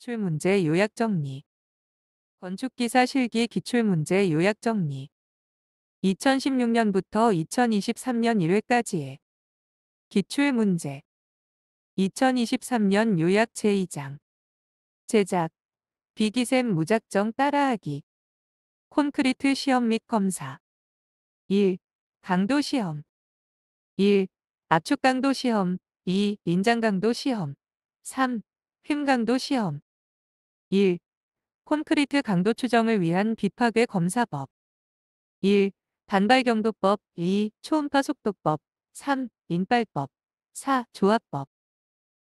기출문제 요약 정리. 건축기사 실기 기출문제 요약 정리. 2016년부터 2023년 1회까지의 기출문제. 2023년 요약 제2장. 제작. 비기셈 무작정 따라하기. 콘크리트 시험 및 검사. 1. 강도 시험. 1. 압축 강도 시험. 2. 인장 강도 시험. 3. 휨 강도 시험. 1. 콘크리트 강도 추정을 위한 비파괴 검사법. 1. 단발경도법. 2. 초음파 속도법. 3. 인빨법. 4. 조합법.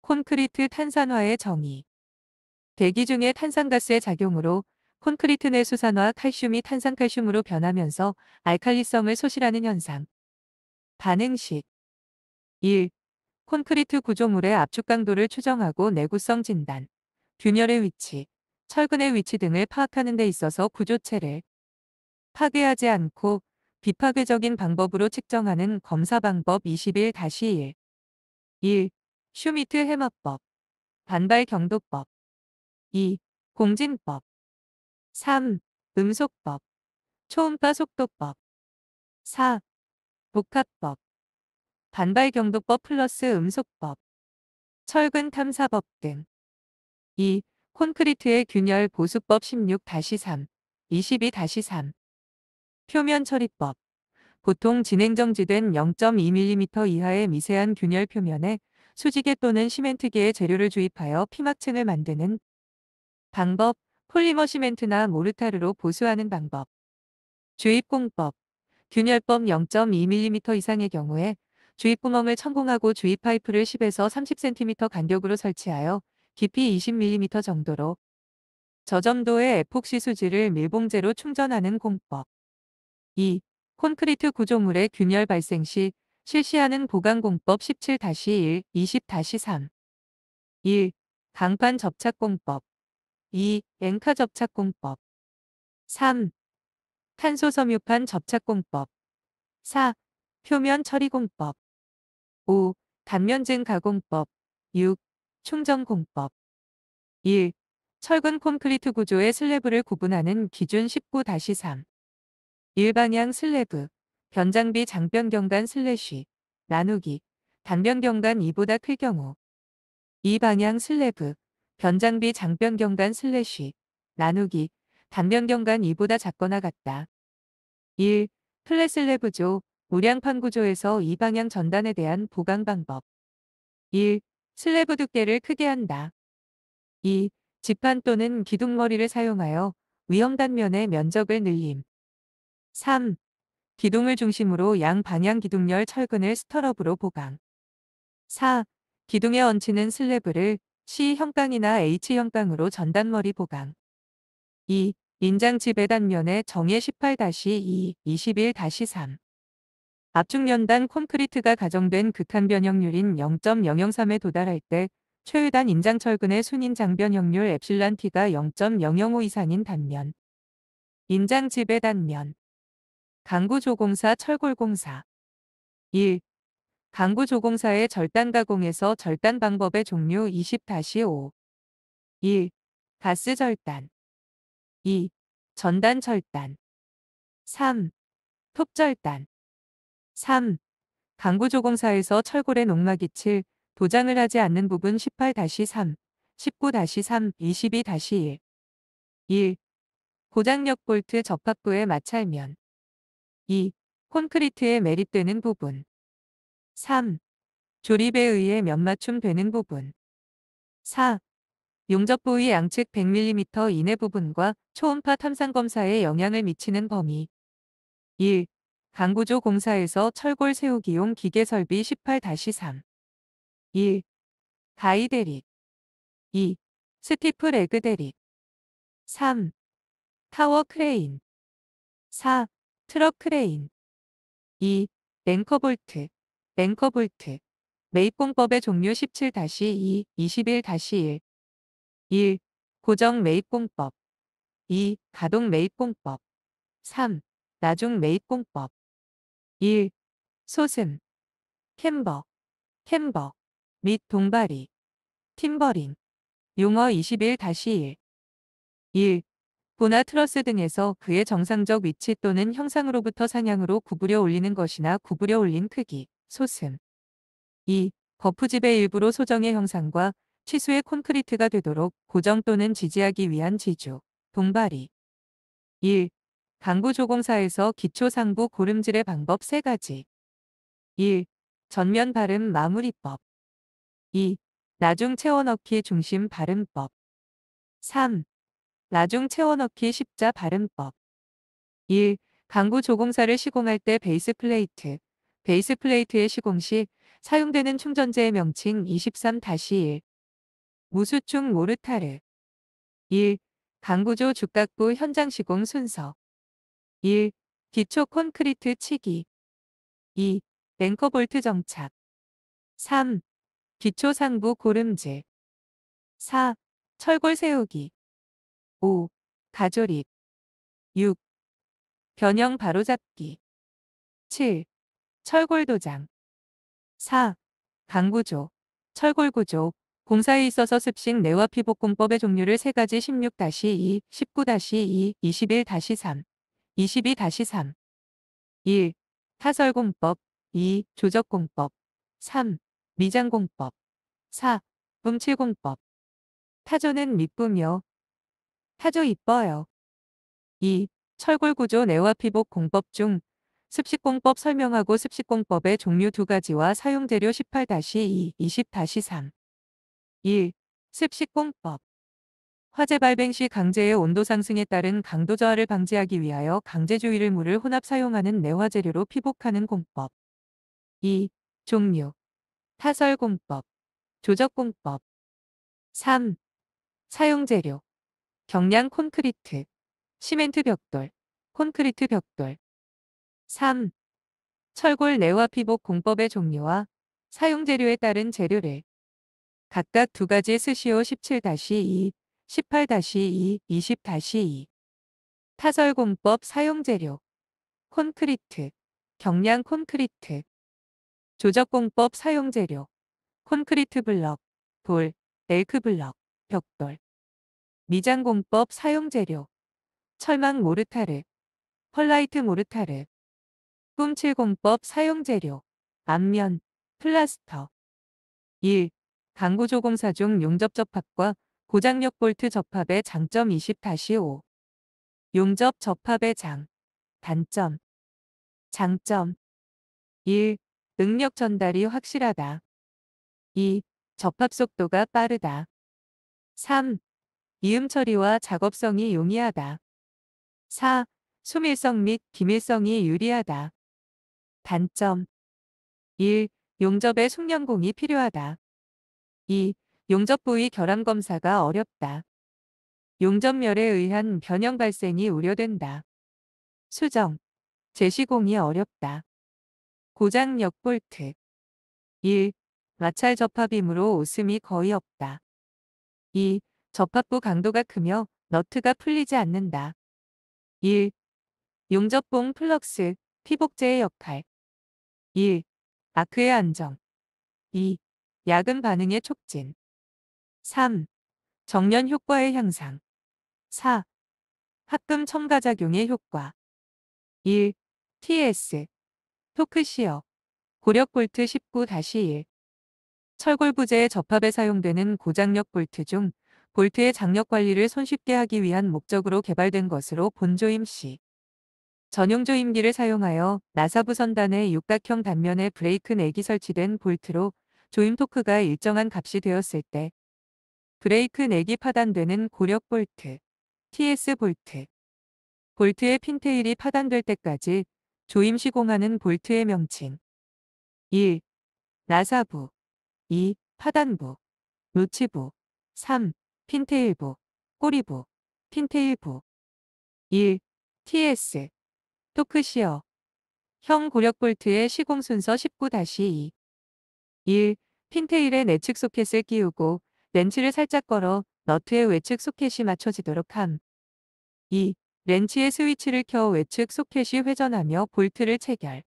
콘크리트 탄산화의 정의. 대기 중의 탄산가스의 작용으로 콘크리트 내 수산화 칼슘이 탄산칼슘으로 변하면서 알칼리성을 소실하는 현상. 반응식. 1. 콘크리트 구조물의 압축 강도를 추정하고 내구성 진단, 균열의 위치, 철근의 위치 등을 파악하는 데 있어서 구조체를 파괴하지 않고 비파괴적인 방법으로 측정하는 검사 방법 21-1. 1. 슈미트 해머법. 반발 경도법. 2. 공진법. 3. 음속법. 초음파 속도법. 4. 복합법. 반발 경도법 플러스 음속법. 철근 탐사법 등. 2. 콘크리트의 균열 보수법 16-3. 22-3. 표면 처리법. 보통 진행정지된 0.2mm 이하의 미세한 균열 표면에 수지개 또는 시멘트계의 재료를 주입하여 피막층을 만드는 방법. 폴리머 시멘트나 모르타르로 보수하는 방법. 주입공법. 균열법 0.2mm 이상의 경우에 주입구멍을 천공하고 주입 파이프를 10에서 30cm 간격으로 설치하여 깊이 20mm 정도로 저점도의 에폭시 수지를 밀봉제로 충전하는 공법. 2. 콘크리트 구조물의 균열 발생 시 실시하는 보강공법 17-1, 20-3. 1. 강판 접착공법. 2. 앵카 접착공법. 3. 탄소 섬유판 접착공법. 4. 표면 처리공법. 5. 단면증 가공법. 6. 충전공법. 1. 철근 콘크리트 구조의 슬래브를 구분하는 기준 19-3. 일방향 슬래브, 변장비 장변경관 슬래시, 나누기, 단변경관 2보다 클 경우. 이방향 슬래브, 변장비 장변경관 슬래시, 나누기, 단변경관 2보다 작거나 같다. 1. 플랫 슬래브조, 우량판 구조에서 이방향 전단에 대한 보강 방법. 1. 슬래브 두께를 크게 한다. 2. 지판 또는 기둥머리를 사용하여 위험 단면의 면적을 늘림. 3. 기둥을 중심으로 양방향 기둥열 철근을 스터럽으로 보강. 4. 기둥에 얹히는 슬래브를 C형강이나 H형강으로 전단머리 보강. 2. 인장 지배 단면의 정예 18-2, 21-3. 압축연단 콘크리트가 가정된 극한 변형률인 0.003에 도달할 때 최유단 인장 철근의 순인 장변형률 엡실란 T가 0.005 이상인 단면. 인장 지배 단면. 강구조공사 철골공사. 1. 강구조공사의 절단 가공에서 절단 방법의 종류 20-5. 1. 가스 절단. 2. 전단 절단. 3. 톱절단. 3. 강구조공사에서 철골의 농막이칠 도장을 하지 않는 부분 18-3, 19-3, 22-1. 1. 고장력 볼트 접합부의 마찰면. 2. 콘크리트에 매립되는 부분. 3. 조립에 의해 면맞춤 되는 부분. 4. 용접 부위 양측 100mm 이내 부분과 초음파 탐상 검사에 영향을 미치는 범위. 1. 강구조 공사에서 철골 세우기용 기계 설비 18-3. 1. 가이 대릭. 2. 스티프 레그 대릭. 3. 타워 크레인. 4. 트럭 크레인. 2. 랭커볼트. 랭커볼트. 매입공법의 종류 17-2, 21-1. 1. 고정 매입공법. 2. 가동 매입공법. 3. 나중 매입공법. 1. 소슴, 캠버, 캠버 및 동바리, 팀버링. 용어 21-1. 1. 보나 트러스 등에서 그의 정상적 위치 또는 형상으로부터 상향으로 구부려 올리는 것이나 구부려 올린 크기, 솟음. 2. 거푸집의 일부로 소정의 형상과 치수의 콘크리트가 되도록 고정 또는 지지하기 위한 지주, 동발이. 1. 강구조공사에서 기초 상부 고름질의 방법 3가지. 1. 전면 발음 마무리법. 2. 나중 채워넣기 중심 발음법. 3. 나중 채워넣기 십자 발음법. 1. 강구조공사를 시공할 때 베이스 플레이트의 시공 시 사용되는 충전재의 명칭 23-1. 무수축 모르타르. 1. 강구조 주각부 현장 시공 순서. 1. 기초 콘크리트 치기. 2. 앵커 볼트 정착. 3. 기초 상부 고름질. 4. 철골 세우기. 5. 가조립. 6. 변형 바로잡기. 7. 철골 도장. 4. 강구조, 철골구조. 공사에 있어서 습식 내와 피복공법의 종류를 3가지 16-2, 19-2, 21-3, 22-3. 1. 타설공법. 2. 조적공법. 3. 미장공법. 4. 움칠공법. 타조는 미쁘며 타조 이뻐요. 2. 철골구조 내와 피복 공법 중 습식공법 설명하고 습식공법의 종류 2가지와 사용재료 18-2, 20-3. 1. 습식공법. 화재 발생 시 강재의 온도 상승에 따른 강도 저하를 방지하기 위하여 강제주의를 물을 혼합 사용하는 내화재료로 피복하는 공법. 2. 종류. 타설공법. 조적공법. 3. 사용재료. 경량 콘크리트, 시멘트 벽돌, 콘크리트 벽돌. 3. 철골 내화 피복 공법의 종류와 사용재료에 따른 재료를 각각 2가지 쓰시오 17-2, 18-2, 20-2. 타설공법 사용재료. 콘크리트, 경량 콘크리트. 조적공법 사용재료. 콘크리트 블럭, 돌, 엘크 블럭, 벽돌. 미장공법 사용재료. 철망 모르타르, 펄라이트 모르타르. 꿈칠공법 사용재료. 앞면, 플라스터. 1. 강구조공사 중 용접 접합과 고장력 볼트 접합의 장점 20-5. 용접 접합의 단점. 장점. 1. 능력 전달이 확실하다. 2. 접합 속도가 빠르다. 3. 이음 처리와 작업성이 용이하다. 4. 수밀성 및 기밀성이 유리하다. 단점. 1. 용접에 숙련공이 필요하다. 2. 용접 부위 결함 검사가 어렵다. 용접멸에 의한 변형 발생이 우려된다. 수정, 재시공이 어렵다. 고장력 볼트. 1. 마찰 접합이므로 오슴이 거의 없다. 2. 접합부 강도가 크며 너트가 풀리지 않는다. 1. 용접봉 플럭스, 피복제의 역할. 1. 아크의 안정. 2. 야근 반응의 촉진. 3. 정련 효과의 향상. 4. 합금 첨가작용의 효과. 1. TS. 토크시어. 고력 볼트 19-1. 철골 부재의 접합에 사용되는 고장력 볼트 중 볼트의 장력 관리를 손쉽게 하기 위한 목적으로 개발된 것으로 본조임 시. 전용 조임기를 사용하여 나사부 선단의 육각형 단면에 브레이크 넥이 설치된 볼트로 조임 토크가 일정한 값이 되었을 때 브레이크 넥이 파단되는 고력 볼트, TS 볼트. 볼트의 핀테일이 파단될 때까지 조임 시공하는 볼트의 명칭. 1. 나사부. 2. 파단부, 노치부. 3. 핀테일부, 꼬리부, 핀테일부. 1. TS. 토크시어. 형 고력 볼트의 시공 순서 19-2. 1. 핀테일에 내측 소켓을 끼우고 렌치를 살짝 걸어 너트의 외측 소켓이 맞춰지도록 함. 2. 렌치의 스위치를 켜 외측 소켓이 회전하며 볼트를 체결.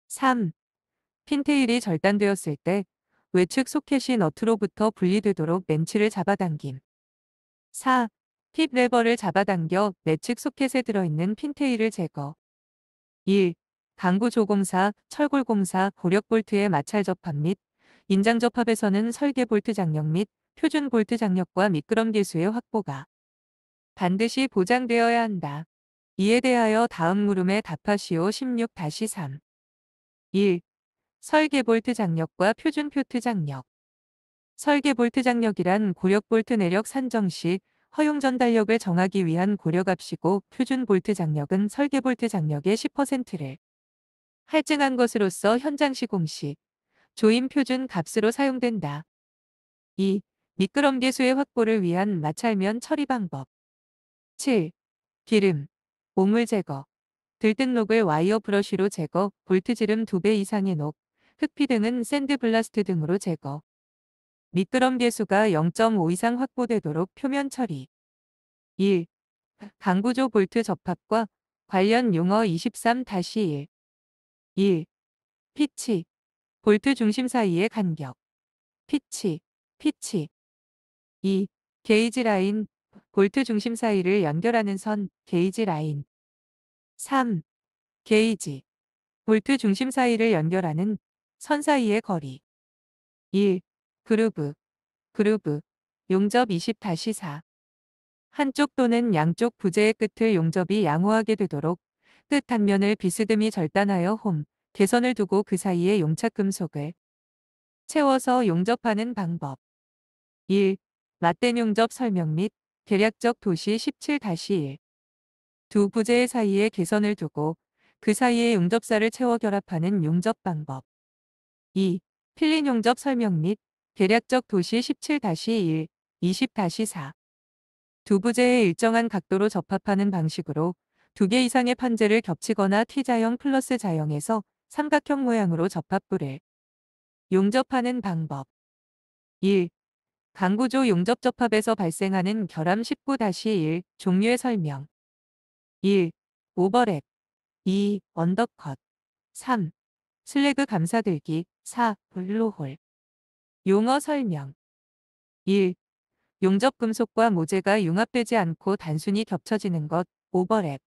3. 핀테일이 절단되었을 때 외측 소켓이 너트로부터 분리되도록 렌치를 잡아당김. 4. 팁 레버를 잡아당겨 내측 소켓에 들어있는 핀테일을 제거. 1. 강구 조공사, 철골공사, 고력 볼트의 마찰 접합 및 인장 접합에서는 설계 볼트 장력 및 표준 볼트 장력과 미끄럼 계수의 확보가 반드시 보장되어야 한다. 이에 대하여 다음 물음에 답하시오. 16-3. 1. 설계 볼트 장력과 표준 표트 장력. 설계 볼트 장력이란 고력 볼트 내력 산정 시 허용 전달력을 정하기 위한 고력값이고, 표준 볼트 장력은 설계 볼트 장력의 10%를 할증한 것으로서 현장 시공 시 조임 표준 값으로 사용된다. 2. 미끄럼 계수의 확보를 위한 마찰면 처리 방법. 7. 기름, 오물 제거, 들뜬록을 와이어 브러쉬로 제거, 볼트 지름 2배 이상의 녹, 흑피 등은 샌드 블라스트 등으로 제거. 미끄럼 계수가 0.5 이상 확보되도록 표면 처리. 1. 강구조 볼트 접합과 관련 용어 23-1. 1. 피치, 볼트 중심 사이의 간격. 피치. 2. 게이지 라인, 볼트 중심 사이를 연결하는 선, 게이지 라인. 3. 게이지, 볼트 중심 사이를 연결하는 선 사이의 거리. 1. 그루브, 용접 20-4. 한쪽 또는 양쪽 부재의 끝을 용접이 양호하게 되도록 끝 단면을 비스듬히 절단하여 홈, 개선을 두고 그 사이에 용착 금속을 채워서 용접하는 방법. 1. 맞댄 용접 설명 및 계략적 도시 17-1. 두 부재 사이에 개선을 두고 그 사이에 용접사를 채워 결합하는 용접 방법. 2. 필린 용접 설명 및 계략적 도시 17-1, 20-4. 두 부재의 일정한 각도로 접합하는 방식으로 두 개 이상의 판재를 겹치거나 T자형 플러스 자형에서 삼각형 모양으로 접합부를 용접하는 방법. 1. 강구조 용접 접합에서 발생하는 결함 19-1 종류의 설명. 1. 오버랩. 2. 언더컷. 3. 슬래그 감사들기. 4. 블로홀. 용어 설명. 1. 용접 금속과 모재가 융합되지 않고 단순히 겹쳐지는 것, 오버랩.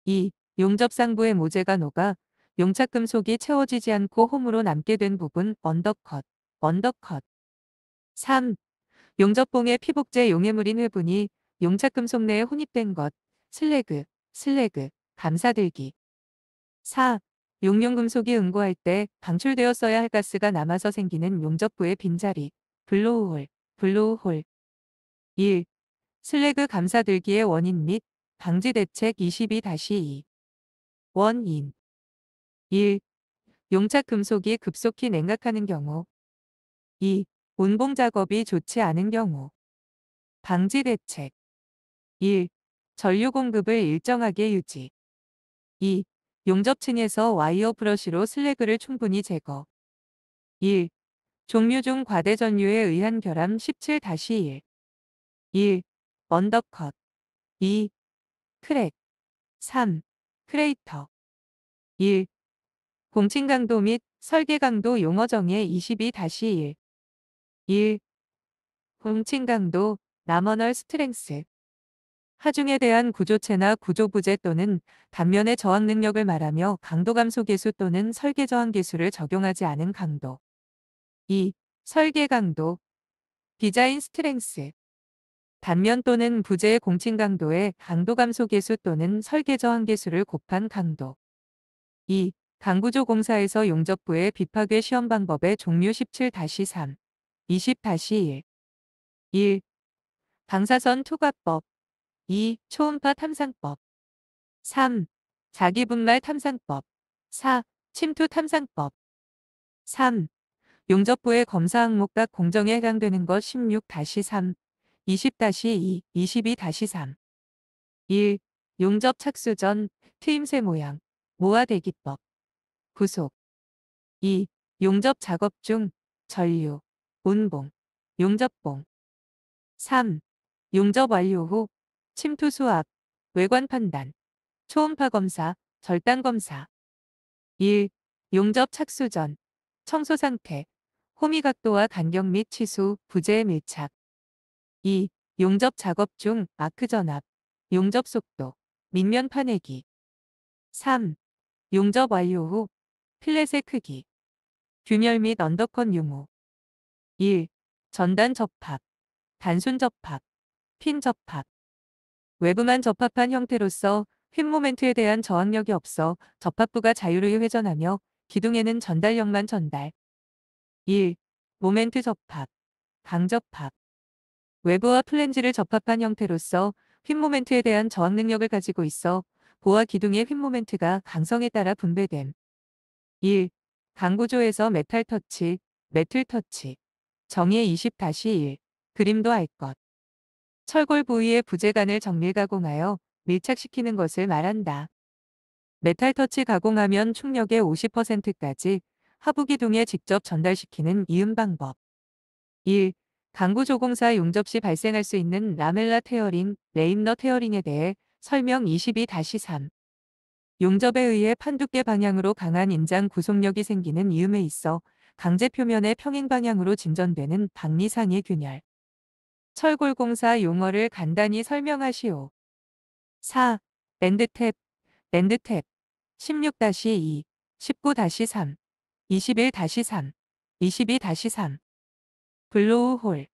2. 용접 상부의 모재가 녹아 용착 금속이 채워지지 않고 홈으로 남게 된 부분, 언더컷. 3. 용접봉의 피복제 용해물인 회분이 용착 금속 내에 혼입된 것, 슬래그. 감사들기. 4. 용융 금속이 응고할 때 방출되었어야 할 가스가 남아서 생기는 용접부의 빈자리, 블로우홀. 1. 슬래그 감사들기의 원인 및 방지 대책 22-2. 원인. 1. 용착 금속이 급속히 냉각하는 경우. 2. 운봉 작업이 좋지 않은 경우. 방지 대책. 1. 전류 공급을 일정하게 유지. 2. 용접층에서 와이어 브러쉬로 슬래그를 충분히 제거. 1. 종류 중 과대 전류에 의한 결함 17-1. 1. 언더컷. 2. 크랙. 3. 크레이터. 1. 공칭 강도 및 설계 강도 용어 정의 22-1. 1. 공칭 강도, 나머널 스트렝스. 하중에 대한 구조체나 구조부재 또는 단면의 저항 능력을 말하며 강도 감소 계수 또는 설계 저항 계수를 적용하지 않은 강도. 2. 설계 강도, 디자인 스트렝스. 단면 또는 부재의 공칭 강도에 강도 감소 계수 또는 설계 저항 계수를 곱한 강도. 2. 강구조 공사에서 용접부의 비파괴 시험 방법의 종류 17-3, 20-1. 1. 방사선 투과법. 2. 초음파 탐상법. 3. 자기분말 탐상법. 4. 침투 탐상법. 3. 용접부의 검사 항목각 공정에 해당되는 것 16-3, 20-2, 22-3. 1. 용접 착수 전 트임새 모양, 모아 대기법. 부속. 2. 용접 작업 중 전류, 운봉, 용접봉. 3. 용접 완료 후 침투 수압, 외관 판단, 초음파 검사, 절단 검사. 1. 용접 착수 전 청소 상태, 호미 각도와 간격 및 치수, 부재의 밀착. 2. 용접 작업 중 마크 전압, 용접 속도, 밑면 파내기. 3. 용접 완료 후 필렛의 크기, 균열 및 언더컷 유무. 1. 전단 접합, 단순 접합, 핀 접합. 외부만 접합한 형태로서 휨 모멘트에 대한 저항력이 없어 접합부가 자유로이 회전하며 기둥에는 전달력만 전달. 1. 모멘트 접합, 강접합. 외부와 플랜지를 접합한 형태로서 휨 모멘트에 대한 저항 능력을 가지고 있어 보와 기둥의 휨 모멘트가 강성에 따라 분배됨. 1. 강구조에서 메탈 터치, 메틀 터치. 정의 20-1. 그림도 알 것. 철골 부위의 부재간을 정밀 가공하여 밀착시키는 것을 말한다. 메탈 터치 가공하면 충력의 50%까지 하부 기둥에 직접 전달시키는 이음 방법. 1. 강구 조공사 용접 시 발생할 수 있는 라멜라 테어링, 레임너 테어링에 대해 설명 22-3. 용접에 의해 판두께 방향으로 강한 인장 구속력이 생기는 이음에 있어 강제 표면의 평행 방향으로 진전되는 박리상의 균열. 철골공사 용어를 간단히 설명하시오. 4. 밴드탭, 밴드탭. 16-2, 19-3, 21-3, 22-3. 블로우 홀,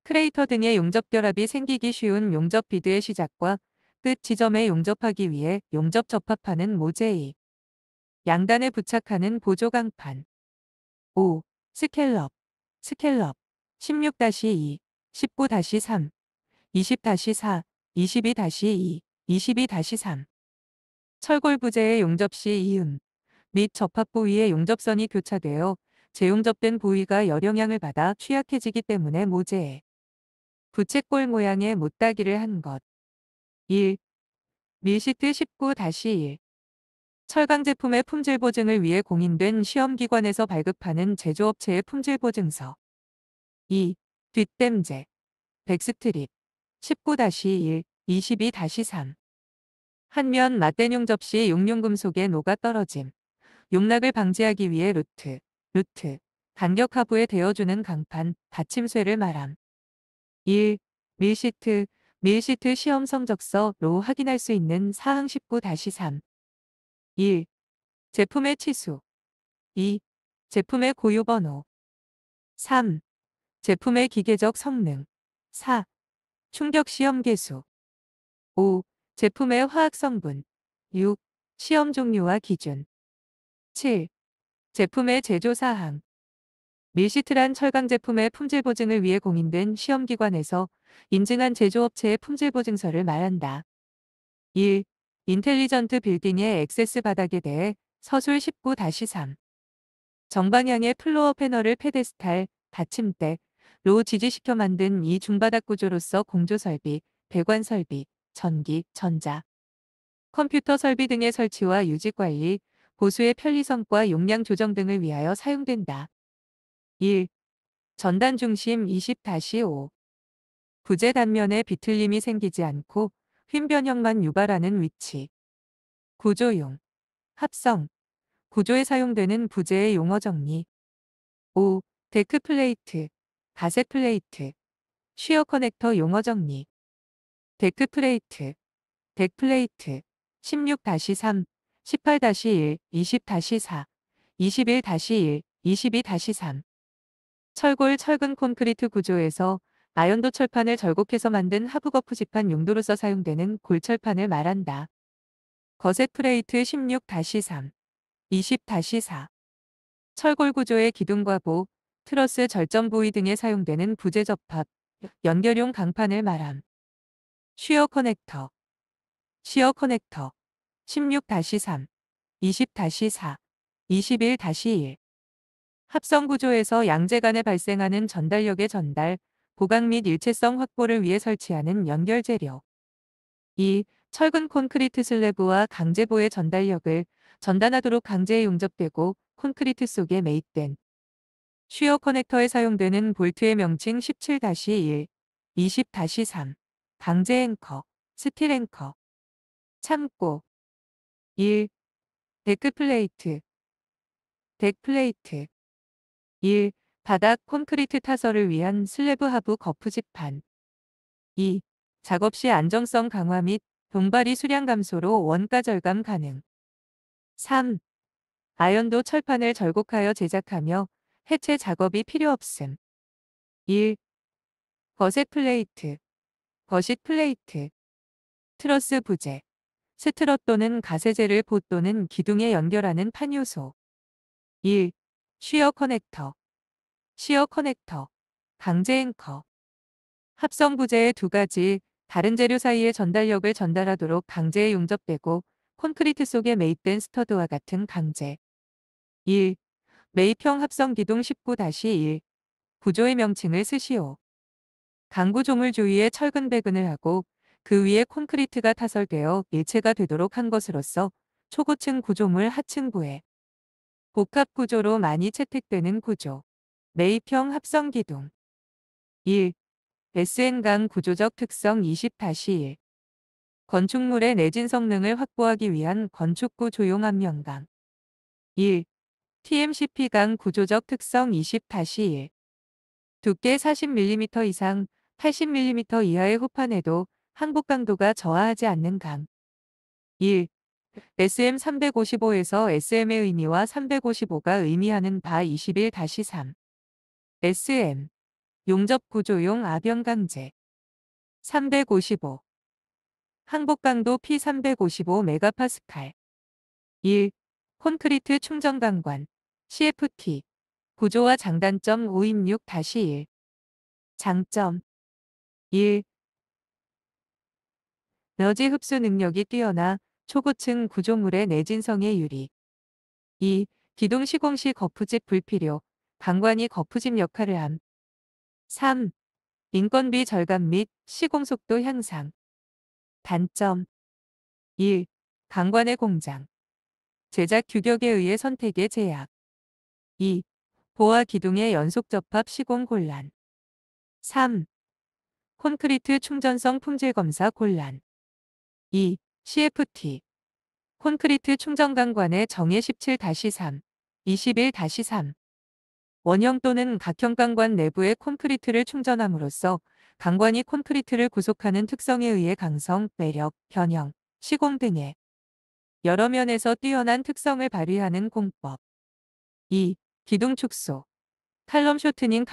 크레이터 등의 용접 결합이 생기기 쉬운 용접 비드의 시작과 끝 지점에 용접하기 위해 용접 접합하는 모재이. 양단에 부착하는 보조 강판. 5. 스캘럽, 스캘럽. 16-2, 19-3, 20-4, 22-2, 22-3. 철골 부재의 용접 시 이음 및 접합 부위의 용접선이 교차되어 재용접된 부위가 열영향을 받아 취약해지기 때문에 모재에 부채꼴 모양의 못따기를 한 것. 1. 밀시트 19-1. 철강 제품의 품질 보증을 위해 공인된 시험기관에서 발급하는 제조업체의 품질 보증서. 2. 뒷댐제, 백스트립 19-1, 22-3. 한면 맞댄 용접 시 용융금속의 녹아 떨어짐, 용락을 방지하기 위해 루트, 간격 하부에 대어주는 강판, 받침쇠를 말함. 1. 밀시트 시험 성적서로 확인할 수 있는 사항 19-3. 1. 제품의 치수. 2. 제품의 고유 번호. 3. 제품의 기계적 성능. 4. 충격 시험 개수. 5. 제품의 화학 성분. 6. 시험 종류와 기준. 7. 제품의 제조 사항. 밀시트란 철강 제품의 품질 보증을 위해 공인된 시험기관에서 인증한 제조업체의 품질 보증서를 말한다. 1. 인텔리전트 빌딩의 액세스 바닥에 대해 서술 19-3. 정방향의 플로어 패널을 페데스탈, 받침대로 지지시켜 만든 이 중바닥 구조로서 공조 설비, 배관 설비, 전기, 전자, 컴퓨터 설비 등의 설치와 유지 관리, 보수의 편리성과 용량 조정 등을 위하여 사용된다. 1. 전단 중심 20-5. 부재 단면에 비틀림이 생기지 않고 휨 변형만 유발하는 위치. 구조용, 합성, 구조에 사용되는 부재의 용어 정리. 5. 데크 플레이트, 가set 플레이트, 쉬어 커넥터 용어 정리. 데크 플레이트, 덱 플레이트, 16-3, 18-1, 20-4, 21-1, 22-3. 철골 철근 콘크리트 구조에서 아연도 철판을 절곡해서 만든 하부 거푸 지판 용도로서 사용되는 골철판을 말한다. 거셋 프레이트 16-3, 20-4. 철골 구조의 기둥과 보, 트러스 절점 부위 등에 사용되는 부재 접합, 연결용 강판을 말함. 쉬어 커넥터, 16-3, 20-4, 21-1. 합성 구조에서 양재 간에 발생하는 전달력의 전달, 보강 및 일체성 확보를 위해 설치하는 연결 재료. 2. 철근 콘크리트 슬래브와 강제보의 전달력을 전단하도록 강제에 용접되고 콘크리트 속에 매입된 쉬어 커넥터에 사용되는 볼트의 명칭 17-1, 20-3, 강제 앵커, 스틸 앵커. 참고. 1. 데크 플레이트, 덱 플레이트. 1. 바닥 콘크리트 타설을 위한 슬래브 하부 거푸집판. 2. 작업 시 안정성 강화 및 동바리 수량 감소로 원가 절감 가능. 3. 아연도 철판을 절곡하여 제작하며 해체 작업이 필요 없음. 1. 거셋 플레이트, 거싯 플레이트, 트러스 부재, 스트럿 또는 가세제를 보 또는 기둥에 연결하는 판요소. 1. 쉬어 커넥터, 시어 커넥터, 강제 앵커. 합성 부재의 두 가지 다른 재료 사이에 전달력을 전달하도록 강제에 용접되고 콘크리트 속에 매입된 스터드와 같은 강제. 1. 매입형 합성 기둥 19-1 구조의 명칭을 쓰시오. 강구조물 주위에 철근 배근을 하고 그 위에 콘크리트가 타설되어 일체가 되도록 한 것으로서 초고층 구조물 하층부에 복합 구조로 많이 채택되는 구조. 매입형 합성 기둥. 1. SN강 구조적 특성 20-1 건축물의 내진 성능을 확보하기 위한 건축구 조용 압력강. 1. TMCP강 구조적 특성 20-1 두께 40mm 이상 80mm 이하의 후판에도 항복 강도가 저하하지 않는 강. 1. SM355에서 SM의 의미와 355가 의미하는 바 21-3 SM 용접 구조용 아변 강제 355 항복 강도 P355 MPa 1. 콘크리트 충전 강관 CFT 구조와 장단점 526-1 장점 1. 에너지 흡수 능력이 뛰어나 초고층 구조물의 내진성에 유리. 2. 기둥 시공 시 거푸집 불필요, 강관이 거푸집 역할을 함. 3. 인건비 절감 및 시공 속도 향상. 단점 1. 강관의 공장. 제작 규격에 의해 선택의 제약. 2. 보아 기둥의 연속 접합 시공 곤란. 3. 콘크리트 충전성 품질 검사 곤란. 2. CFT 콘크리트 충전 강관의 정예 17-3, 21-3 원형 또는 각형 강관 내부에 콘크리트를 충전함으로써 강관이 콘크리트를 구속하는 특성에 의해 강성, 매력, 변형, 시공 등의 여러 면에서 뛰어난 특성을 발휘하는 공법. 2. 기둥 축소 칼럼 쇼트닝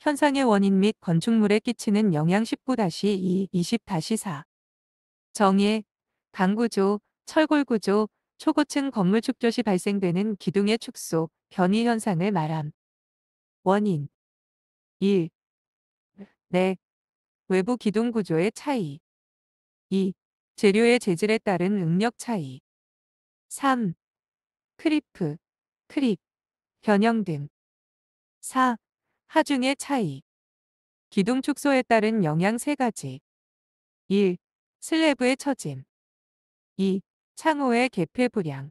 현상의 원인 및 건축물에 끼치는 영향 19-2, 20-4 정예, 강구조, 철골구조, 초고층 건물 축조 시 발생되는 기둥의 축소, 변이 현상을 말함. 원인 1. 내 외부 기둥 구조의 차이 2. 재료의 재질에 따른 응력 차이 3. 크리프, 크립, 변형 등 4. 하중의 차이 기둥 축소에 따른 영향 3가지 1. 슬래브의 처짐 2. 창호의 개폐 불량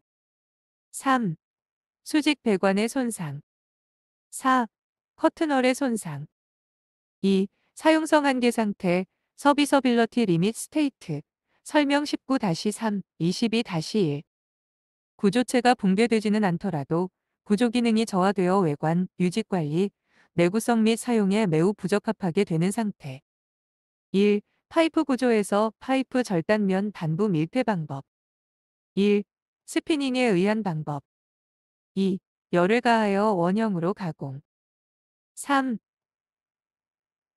3. 수직 배관의 손상 4. 커튼월의 손상 2. 사용성 한계 상태 서비서빌러티 리밋 스테이트 설명 19-3, 22-1 구조체가 붕괴되지는 않더라도 구조 기능이 저하되어 외관, 유지 관리, 내구성 및 사용에 매우 부적합하게 되는 상태 1. 파이프 구조에서 파이프 절단면 단부 밀폐 방법 1. 스피닝에 의한 방법 2. 열을 가하여 원형으로 가공 3.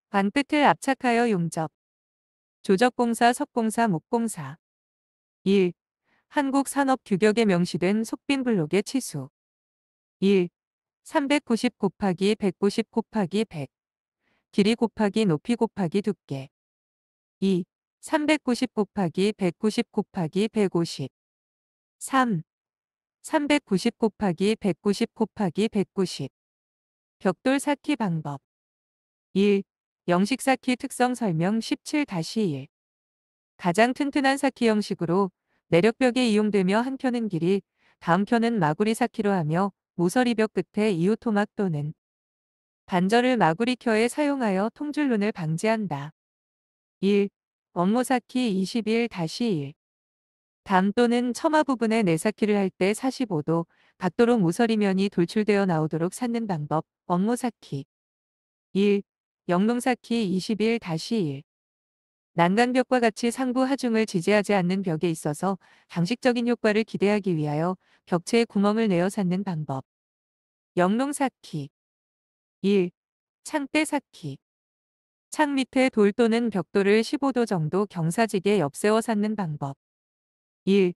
관끝을 압착하여 용접 조적공사 석공사 목공사 1. 한국 산업 규격에 명시된 속빈 블록의 치수 1. 390 곱하기 190 곱하기 100 길이 곱하기 높이 곱하기 두께 2. 390 곱하기 190 곱하기 150 3. 390 곱하기 190 곱하기 190 벽돌 쌓기 방법 1. 영식 쌓기 특성 설명 17-1 가장 튼튼한 쌓기 형식으로 내력벽에 이용되며 한 편은 길이, 다음 편은 마구리 쌓기로 하며 모서리벽 끝에 이오토막 또는 반절을 마구리켜에 사용하여 통줄눈을 방지한다. 1. 원모 쌓기 21-1 담 또는 처마 부분에 내쌓기를 할 때 45도, 각도로 모서리면이 돌출되어 나오도록 쌓는 방법. 원모 쌓기. 1. 영농 쌓기 21-1. 난간벽과 같이 상부 하중을 지지하지 않는 벽에 있어서 장식적인 효과를 기대하기 위하여 벽체에 구멍을 내어 쌓는 방법. 영농 쌓기. 1. 창대 쌓기. 창 밑에 돌 또는 벽돌을 15도 정도 경사지게 옆세워 쌓는 방법. 1.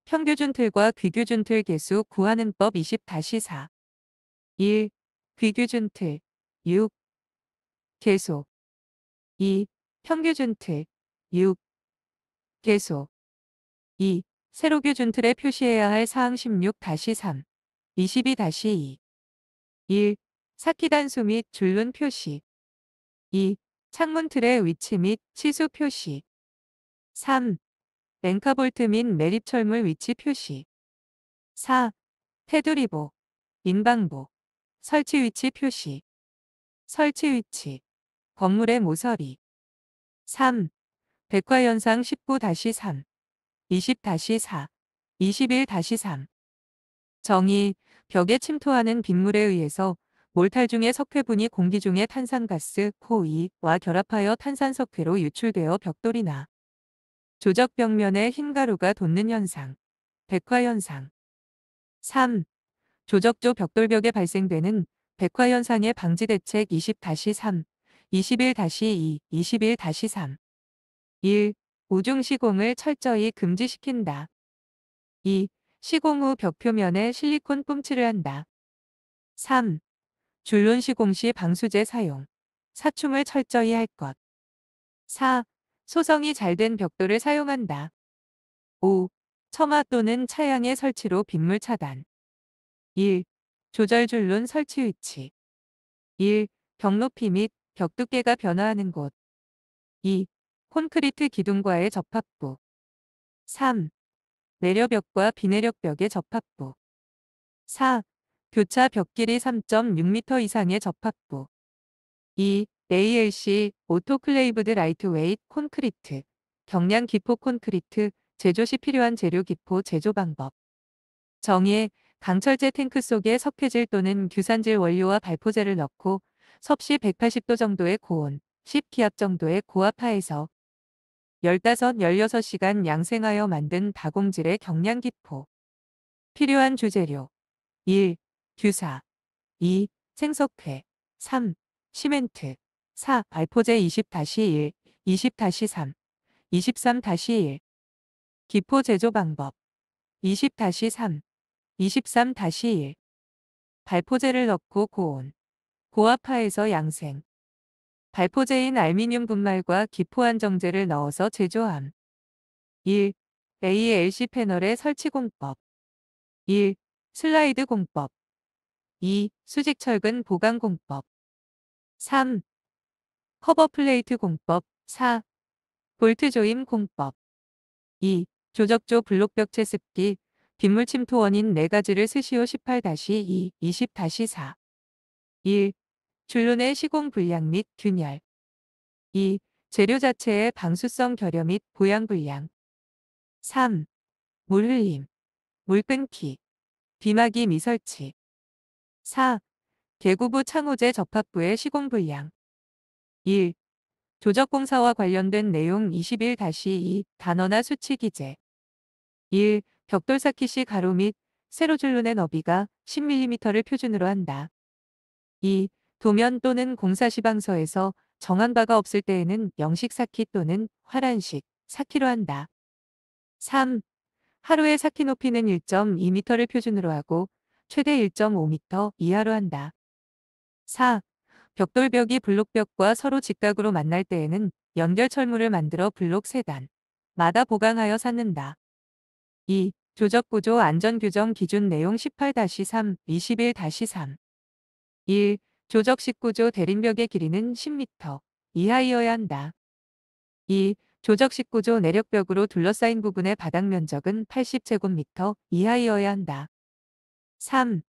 평규준 틀과 귀규준 틀 개수 구하는 법 20-4. 1. 귀규준 틀 6. 개수 2. 평규준 틀 6. 개수 2. 세로규준 틀에 표시해야 할 사항 16-3. 22-2. 1. 쌓기 단수 및 줄눈 표시. 2. 창문 틀의 위치 및 치수 표시. 3. 랭카볼트 및 매립철물 위치 표시. 4. 테두리보, 인방보, 설치 위치 표시. 설치 위치, 건물의 모서리. 3. 백화현상 19-3, 20-4, 21-3. 정의, 벽에 침투하는 빗물에 의해서 몰탈 중의 석회분이 공기 중의 탄산가스, 포2와 결합하여 탄산석회로 유출되어 벽돌이나 조적 벽면에 흰 가루가 돋는 현상. 백화현상. 3. 조적조 벽돌벽에 발생되는 백화현상의 방지대책 20-3, 21-2, 21-3. 1. 우중 시공을 철저히 금지시킨다. 2. 시공 후 벽 표면에 실리콘 뿜칠을 한다. 3. 줄눈 시공 시 방수제 사용. 사춤을 철저히 할 것. 4. 소성이 잘 된 벽돌을 사용한다. 5. 처마 또는 차양의 설치로 빗물 차단. 1. 조절 줄눈 설치 위치. 1. 벽 높이 및 벽 두께가 변화하는 곳. 2. 콘크리트 기둥과의 접합부. 3. 내려벽과 비내력벽의 접합부. 4. 교차 벽 길이 3.6m 이상의 접합부. 2. ALC 오토클레이브드 라이트웨이트 콘크리트 경량 기포 콘크리트 제조 시 필요한 재료 기포 제조 방법. 정의, 강철제 탱크 속에 석회질 또는 규산질 원료와 발포제를 넣고 섭씨 180도 정도의 고온, 10기압 정도의 고압하에서 15-16시간 양생하여 만든 다공질의 경량기포. 필요한 주재료 1. 규사 2. 생석회 3. 시멘트 4. 발포제 20-1, 20-3, 23-1. 기포 제조 방법 20-3, 23-1. 발포제를 넣고 고온, 고압하에서 양생. 발포제인 알미늄 분말과 기포 안정제를 넣어서 제조함. 1. ALC 패널의 설치 공법. 1. 슬라이드 공법. 2. 수직철근 보강 공법. 3. 커버 플레이트 공법. 4. 볼트 조임 공법. 2. 조적조 블록벽 채습기, 빗물 침투 원인 4가지를 스시오 18-2, 20-4. 1. 줄눈의 시공 불량 및 균열. 2. 재료 자체의 방수성 결여 및 보양 불량. 3. 물 흘림, 물 끊기, 비마기 미설치. 4. 개구부 창호제 접합부의 시공 불량. 1. 조적공사와 관련된 내용 21-2 단어나 수치 기재. 1. 벽돌 쌓기 시 가로 및 세로 줄눈의 너비가 10mm를 표준으로 한다. 2. 도면 또는 공사 시방서에서 정한 바가 없을 때에는 영식 쌓기 또는 활안식 쌓기로 한다. 3. 하루에 쌓기 높이는 1.2m를 표준으로 하고 최대 1.5m 이하로 한다. 4. 벽돌벽이 블록벽과 서로 직각으로 만날 때에는 연결 철물을 만들어 블록 3단 마다 보강하여 쌓는다. 2. 조적구조 안전규정 기준 내용 18-3, 21-3. 1. 조적19조 대림벽의 길이는 10m 이하이어야 한다. 2. 조적19조 내력벽으로 둘러싸인 부분의 바닥 면적은 80제곱미터 이하이어야 한다. 3.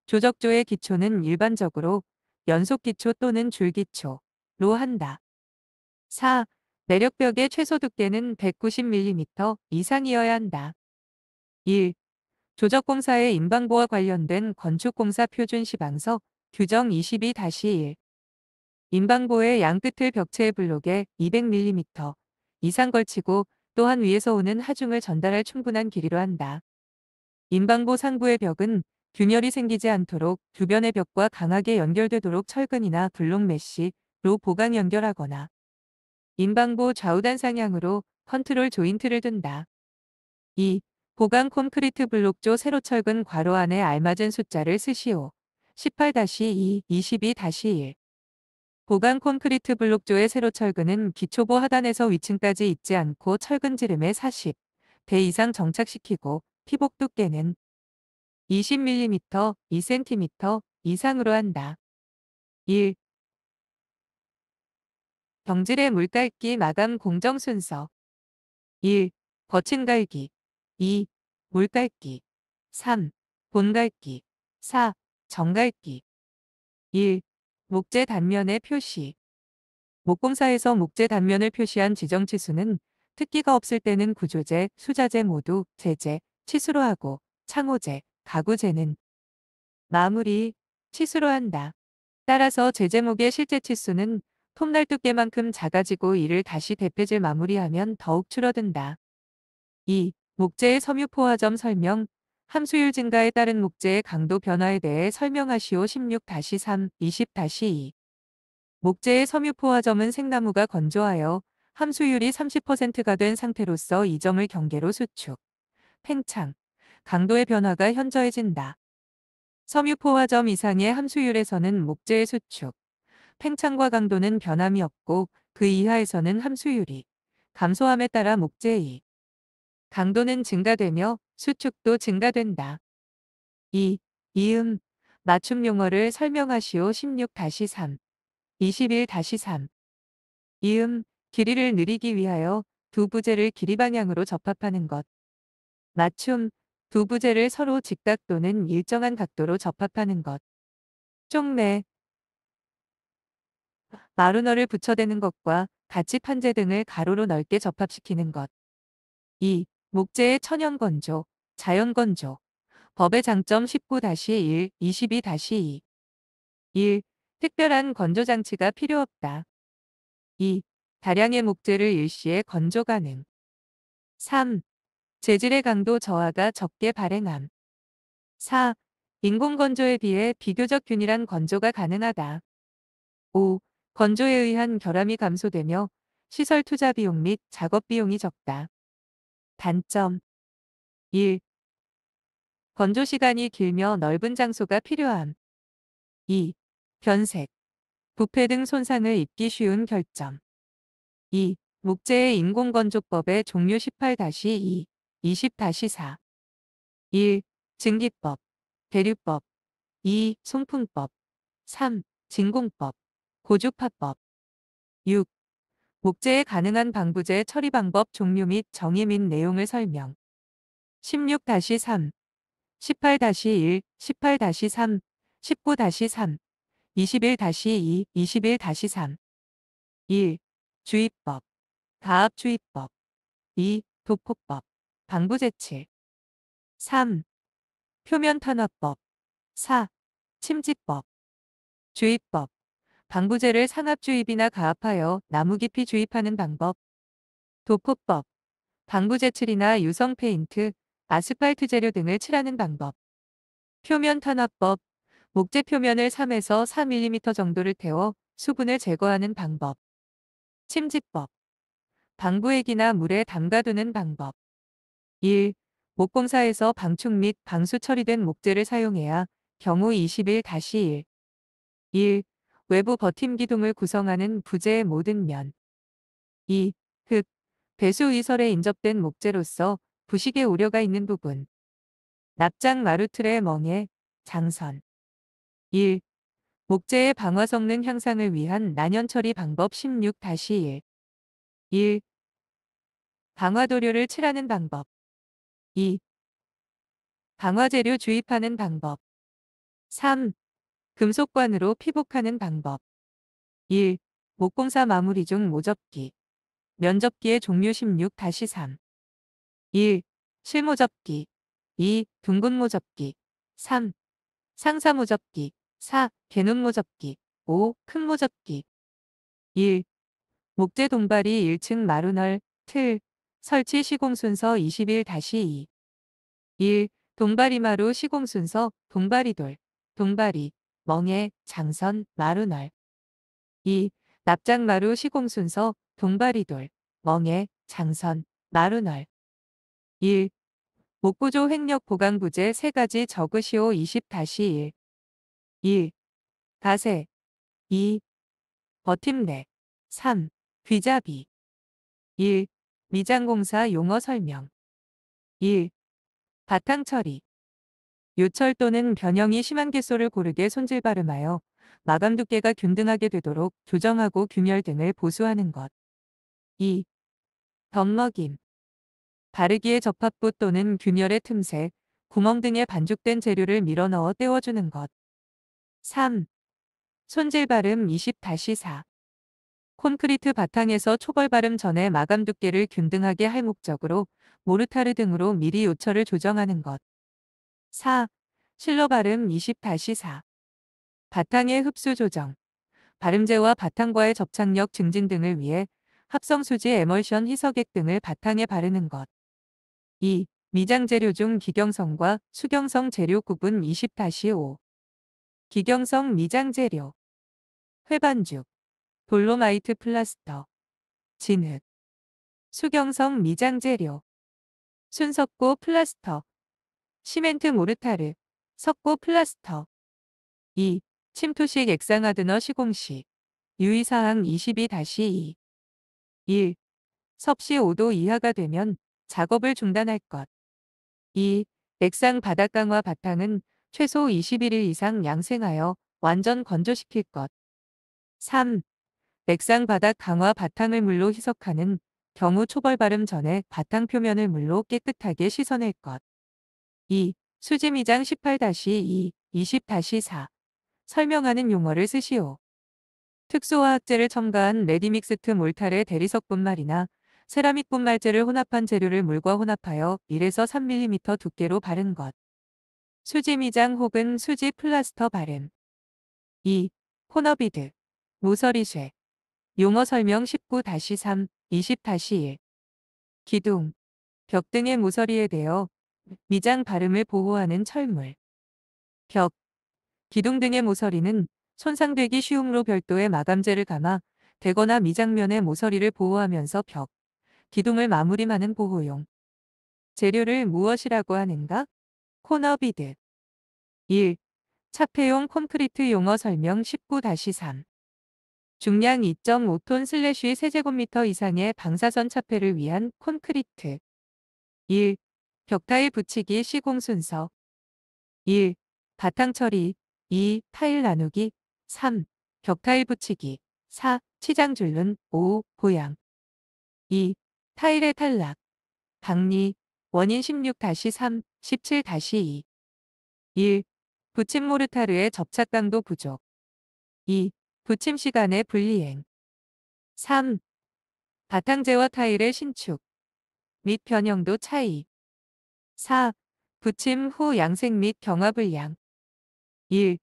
조적조의 기초는 일반적으로 연속기초 또는 줄기초로 한다. 4. 내력벽의 최소 두께는 190mm 이상이어야 한다. 1. 조적공사의 인방보와 관련된 건축공사 표준 시방서 규정 22-1 인방보의 양끝을 벽체의 블록에 200mm 이상 걸치고 또한 위에서 오는 하중을 전달할 충분한 길이로 한다. 인방보 상부의 벽은 균열이 생기지 않도록 주변의 벽과 강하게 연결되도록 철근이나 블록 메쉬로 보강 연결하거나 인방보 좌우단 상향으로 컨트롤 조인트를 둔다. 2. 보강 콘크리트 블록조 세로철근 괄호 안에 알맞은 숫자를 쓰시오. 18-2, 22-1 보강 콘크리트 블록조의 세로철근은 기초보 하단에서 위층까지 있지 않고 철근 지름의 40배 이상 정착시키고 피복 두께는 20mm, 2cm 이상으로 한다. 1. 경질의 물갈기 마감 공정 순서 1. 거친 갈기 2. 물갈기 3. 본갈기 4. 정갈기 1. 목재 단면의 표시 목공사에서 목재 단면을 표시한 지정 치수는 특기가 없을 때는 구조재, 수자재 모두 제재, 치수로 하고 창호재, 가구재는 마무리, 치수로 한다. 따라서 제재목의 실제 치수는 톱날 두께만큼 작아지고 이를 다시 대패질 마무리하면 더욱 줄어든다. 2. 목재의 섬유포화점 설명 함수율 증가에 따른 목재의 강도 변화에 대해 설명하시오. 16-3, 20-2 목재의 섬유포화점은 생나무가 건조하여 함수율이 30%가 된 상태로서 이 점을 경계로 수축, 팽창, 강도의 변화가 현저해진다. 섬유포화점 이상의 함수율에서는 목재의 수축, 팽창과 강도는 변함이 없고 그 이하에서는 함수율이 감소함에 따라 목재의 강도는 증가되며 수축도 증가된다. 2. 이음, 맞춤 용어를 설명하시오. 16-3, 21-3 이음, 길이를 늘리기 위하여 두 부재를 길이 방향으로 접합하는 것. 맞춤, 두 부재를 서로 직각 또는 일정한 각도로 접합하는 것. 쪽매, 마루너를 붙여대는 것과 같이 판재 등을 가로로 넓게 접합시키는 것. 2. 목재의 천연건조, 자연건조. 법의 장점 19-1, 22-2 1. 특별한 건조장치가 필요 없다. 2. 다량의 목재를 일시에 건조 가능. 3. 재질의 강도 저하가 적게 발행함. 4. 인공건조에 비해 비교적 균일한 건조가 가능하다. 5. 건조에 의한 결함이 감소되며 시설 투자 비용 및 작업 비용이 적다. 단점 1. 건조 시간이 길며 넓은 장소가 필요함. 2. 변색, 부패 등 손상을 입기 쉬운 결점. 2. 목재의 인공건조법의 종류 18-2, 20-4 1. 증기법, 대류법 2. 송풍법 3. 진공법, 고주파법 6. 목재의 가능한 방부제 처리 방법 종류 및 정의 및 내용을 설명 16-3, 18-1, 18-3, 19-3, 21-2, 21-3 1. 주입법, 가압주입법 2. 도포법, 방부제칠 3. 표면탄화법 4. 침지법, 주입법, 방부제를 상압주입이나 가압하여 나무 깊이 주입하는 방법 도포법, 방부제칠이나 유성 페인트, 아스팔트 재료 등을 칠하는 방법 표면탄화법, 목재 표면을 3에서 4mm 정도를 태워 수분을 제거하는 방법 침지법, 방부액이나 물에 담가두는 방법 1. 목공사에서 방충 및 방수 처리된 목재를 사용해야 경우 21-1 1. 외부 버팀 기둥을 구성하는 부재의 모든 면 2. 흙, 배수 이설에 인접된 목재로서 부식의 우려가 있는 부분 납작 마루틀의 멍에, 장선 1. 목재의 방화 성능 향상을 위한 난연 처리 방법 16-1 1. 방화 도료를 칠하는 방법 2. 방화 재료 주입하는 방법 3. 금속관으로 피복하는 방법 1. 목공사 마무리 중 모접기 면접기의 종류 16-3 1. 실모접기 2. 둥근모접기. 3. 상사모접기. 4. 개눈모접기. 5. 큰모접기. 1. 목재 동바리 1층 마루널, 틀, 설치 시공순서 21-2. 1. 동바리마루 시공순서, 동바리돌, 동바리, 멍에, 장선, 마루널. 2. 납작마루 시공순서, 동바리돌, 멍에, 장선, 마루널. 1. 목구조 횡력 보강부재 3가지 적으시오 20-1. 1. 가세. 2. 버팀내. 3. 귀잡이. 1. 미장공사 용어 설명. 1. 바탕 처리. 요철 또는 변형이 심한 개소를 고르게 손질 발음하여 마감 두께가 균등하게 되도록 조정하고 균열 등을 보수하는 것. 2. 덧먹임. 바르기의 접합부 또는 균열의 틈새, 구멍 등에 반죽된 재료를 밀어넣어 떼워주는 것. 3. 손질 발음 20-4. 콘크리트 바탕에서 초벌 발음 전에 마감 두께를 균등하게 할 목적으로 모르타르 등으로 미리 요철을 조정하는 것. 4. 실러 발음 20-4. 바탕의 흡수 조정. 발음재와 바탕과의 접착력 증진 등을 위해 합성수지 에멀션 희석액 등을 바탕에 바르는 것. 2. 미장재료 중 기경성과 수경성 재료 구분 20-5. 기경성 미장재료. 회반죽, 돌로마이트 플라스터, 진흙. 수경성 미장재료. 순석고 플라스터, 시멘트 모르타르, 석고 플라스터. 2. 침투식 액상하드너 시공시. 유의사항 22-2. 1. 섭씨 5도 이하가 되면 작업을 중단할 것. 2. 액상 바닥 강화 바탕은 최소 21일 이상 양생하여 완전 건조시킬 것. 3. 액상 바닥 강화 바탕을 물로 희석하는 경우 초벌 발음 전에 바탕 표면을 물로 깨끗하게 씻어낼 것. 2. 수지 미장 18-2, 20-4. 설명하는 용어를 쓰시오. 특수화학제를 첨가한 레디믹스트 몰탈의 대리석 분말이나 세라믹 분말재를 혼합한 재료를 물과 혼합하여 1에서 3mm 두께로 바른 것. 수지 미장 혹은 수지 플라스터 바름. 2. 코너비드, 모서리쇠. 용어 설명 19-3, 20-1. 기둥, 벽 등의 모서리에 대어 미장 발음을 보호하는 철물. 벽, 기둥 등의 모서리는 손상되기 쉬움으로 별도의 마감재를 감아 대거나 미장면의 모서리를 보호하면서 벽, 기둥을 마무림하는 보호용. 재료를 무엇이라고 하는가? 코너비드. 1. 차폐용 콘크리트 용어 설명 19-3. 중량 2.5톤 세제곱미터 이상의 방사선 차폐를 위한 콘크리트. 1. 벽타일 붙이기 시공 순서. 1. 바탕 처리. 2. 타일 나누기. 3. 벽타일 붙이기. 4. 치장 줄눈. 5. 보양. 2. 타일의 탈락. 박리. 원인 16-3, 17-2. 1. 붙임 모르타르의 접착 강도 부족. 2. 붙임 시간의 불이행. 3. 바탕재와 타일의 신축 및 변형도 차이. 4. 붙임 후 양생 및 경화 불량. 1.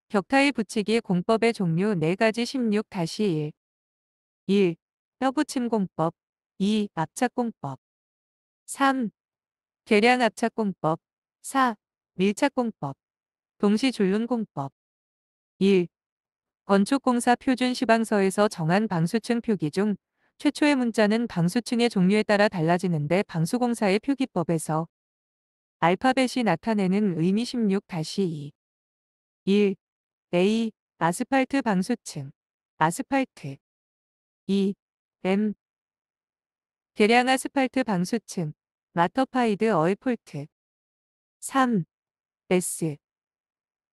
벽타일 붙이기 공법의 종류 4가지 16-1. 1. 뼈붙임 공법. 2. 압착 공법. 3. 계량 압착 공법. 4. 밀착 공법. 동시 줄눈 공법. 1. 건축공사 표준 시방서에서 정한 방수층 표기 중 최초의 문자는 방수층의 종류에 따라 달라지는데 방수공사의 표기법에서 알파벳이 나타내는 의미 16-2. 1. A. 아스팔트 방수층. 아스팔트. 2. M. 계량 아스팔트 방수층. 마터파이드 어이폴트. 3. S.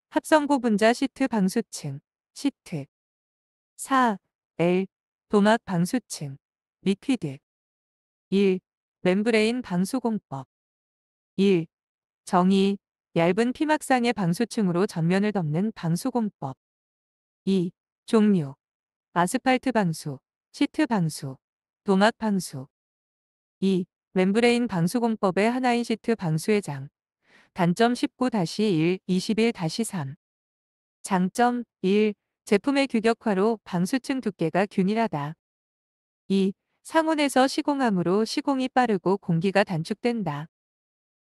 합성고 분자 시트 방수층. 시트. 4. L. 도막 방수층. 리퀴드. 1. 멤브레인 방수공법. 1. 정의. 얇은 피막상의 방수층으로 전면을 덮는 방수공법. 2. 종류. 아스팔트 방수, 시트 방수, 도막 방수. 2. 멤브레인 방수공법의 하나인 시트 방수의 장, 단점 19-1, 21-3. 장점 1. 제품의 규격화로 방수층 두께가 균일하다. 2. 상온에서 시공함으로 시공이 빠르고 공기가 단축된다.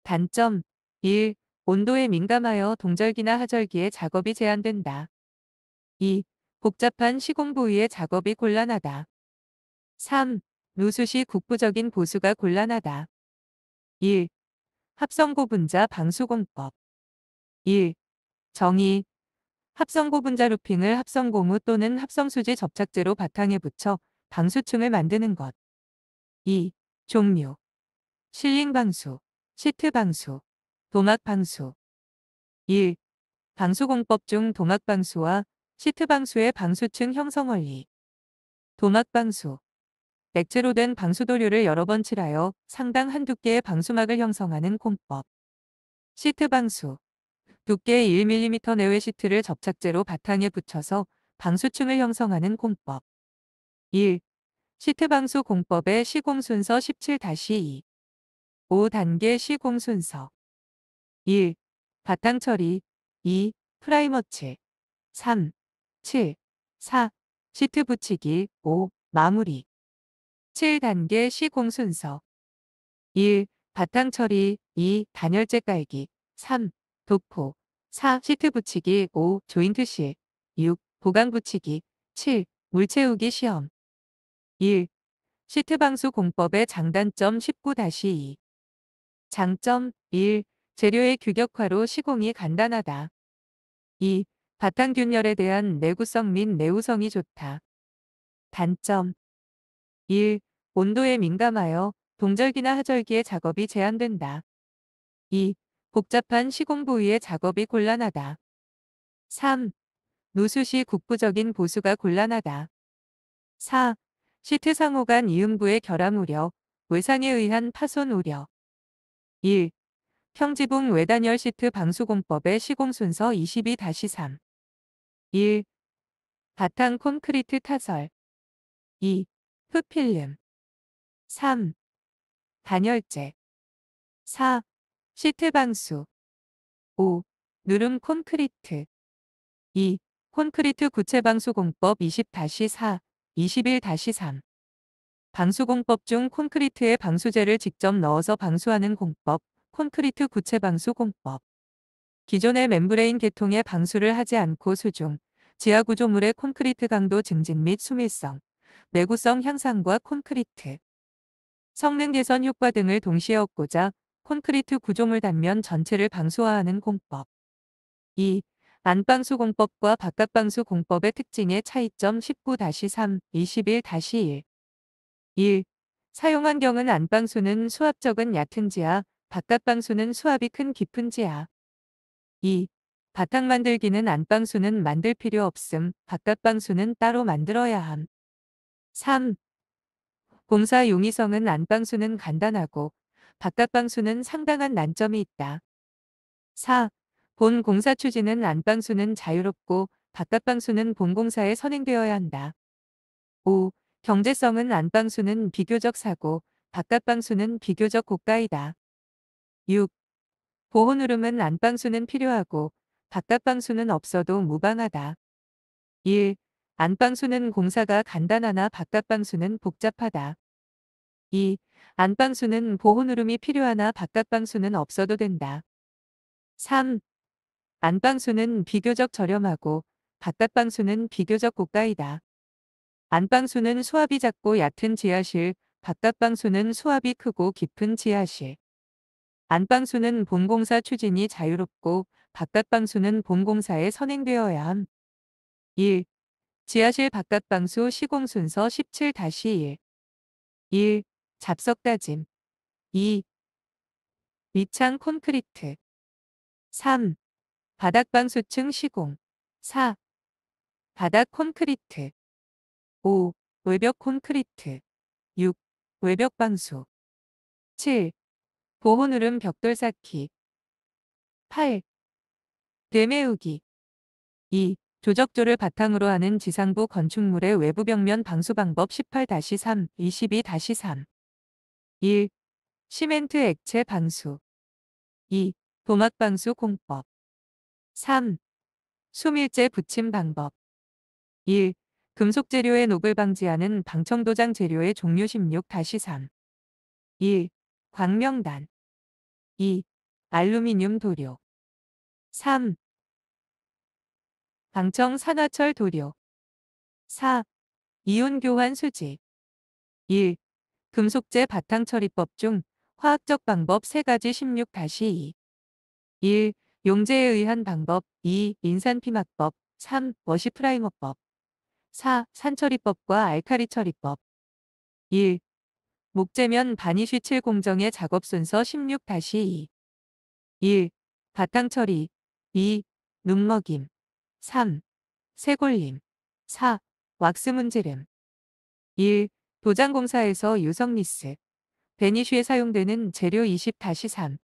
단점 1. 온도에 민감하여 동절기나 하절기에 작업이 제한된다. 2. 복잡한 시공 부위의 작업이 곤란하다. 3. 누수 시 국부적인 보수가 곤란하다. 1. 합성고분자 방수공법. 1. 정의. 합성고분자 루핑을 합성고무 또는 합성수지 접착제로 바탕에 붙여 방수층을 만드는 것. 2. 종류. 실링방수, 시트방수, 도막방수. 1. 방수공법 중 도막방수와 시트방수의 방수층 형성 원리. 도막방수. 액체로 된 방수도료를 여러 번 칠하여 상당 한두 개의 방수막을 형성하는 공법. 시트방수. 두께 1mm 내외 시트를 접착제로 바탕에 붙여서 방수층을 형성하는 공법. 1. 시트방수 공법의 시공순서 17-2. 5단계 시공순서. 1. 바탕 처리. 2. 프라이머 칠. 3. 7. 4. 시트 붙이기. 5. 마무리. 7단계 시공순서. 1. 바탕 처리. 2. 단열재 깔기. 3. 도포. 4. 시트 붙이기. 5. 조인트 실. 6. 보강 붙이기. 7. 물 채우기 시험. 1. 시트 방수 공법의 장단점 19-2. 장점 1. 재료의 규격화로 시공이 간단하다. 2. 바탕 균열에 대한 내구성 및 내우성이 좋다. 단점 1. 온도에 민감하여 동절기나 하절기에 작업이 제한된다. 2. 복잡한 시공 부위의 작업이 곤란하다. 3. 누수 시 국부적인 보수가 곤란하다. 4. 시트 상호 간 이음부의 결함 우려, 외상에 의한 파손 우려. 1. 평지붕 외단열 시트 방수공법의 시공순서 22-3. 1. 바탕 콘크리트 타설. 2. 흡필름. 3. 단열재. 4. 시트 방수. 5. 누름 콘크리트. 2. 콘크리트 구체 방수공법 20-4, 21-3. 방수공법 중 콘크리트에 방수제를 직접 넣어서 방수하는 공법, 콘크리트 구체 방수 공법. 기존의 멤브레인 계통에 방수를 하지 않고 수중, 지하 구조물의 콘크리트 강도 증진 및 수밀성, 내구성 향상과 콘크리트 성능 개선 효과 등을 동시에 얻고자 콘크리트 구조물 단면 전체를 방수화하는 공법. 2. 안방수 공법과 바깥방수 공법의 특징의 차이점 19-3, 21-1. 1. 사용환경은 안방수는 수압적은 얕은 지하, 바깥방수는 수압이 큰 깊은 지하. 2. 바탕 만들기는 안방수는 만들 필요 없음, 바깥방수는 따로 만들어야 함. 3. 공사 용이성은 안방수는 간단하고 바깥방수는 상당한 난점이 있다. 4. 본 공사 추진은 안방수는 자유롭고 바깥방수는 본공사에 선행되어야 한다. 5. 경제성은 안방수는 비교적 사고, 바깥방수는 비교적 고가이다. 6. 보호 누름은 안방수는 필요하고 바깥방수는 없어도 무방하다. 1. 안방수는 공사가 간단하나 바깥방수는 복잡하다. 2. 안방수는 보호 누름이 필요하나 바깥방수는 없어도 된다. 3. 안방수는 비교적 저렴하고 바깥방수는 비교적 고가이다. 안방수는 수압이 작고 얕은 지하실, 바깥방수는 수압이 크고 깊은 지하실. 안방수는 본공사 추진이 자유롭고 바깥방수는 본공사에 선행되어야 함. 1. 지하실 바깥방수 시공순서 17-1. 1. 잡석 다짐. 2. 밑창 콘크리트. 3. 바닥방수층 시공. 4. 바닥 콘크리트. 5. 외벽 콘크리트. 6. 외벽 방수. 7. 보호누름 벽돌 쌓기. 8. 되메우기. 2. 조적조를 바탕으로 하는 지상부 건축물의 외부 벽면 방수 방법 18-3, 22-3. 1. 시멘트 액체 방수. 2. 도막방수 공법. 3. 수밀제 붙임 방법. 1. 금속 재료의 녹을 방지하는 방청도장 재료의 종류 16-3. 1. 광명단. 2. 알루미늄 도료. 3. 방청 산화철 도료. 4. 이온 교환 수지. 1. 금속재 바탕 처리법 중 화학적 방법 3가지 16-2. 1. 용제에 의한 방법. 2. 인산 피막법. 3. 워시 프라이머법. 4. 산처리법과 알카리 처리법. 1. 목재면 바니쉬칠 공정의 작업 순서 16-2. 1. 바탕 처리. 2. 눈먹임. 3. 쇄골림. 4. 왁스 문지름. 1. 도장공사에서 유성리스, 베니쉬에 사용되는 재료 20-3.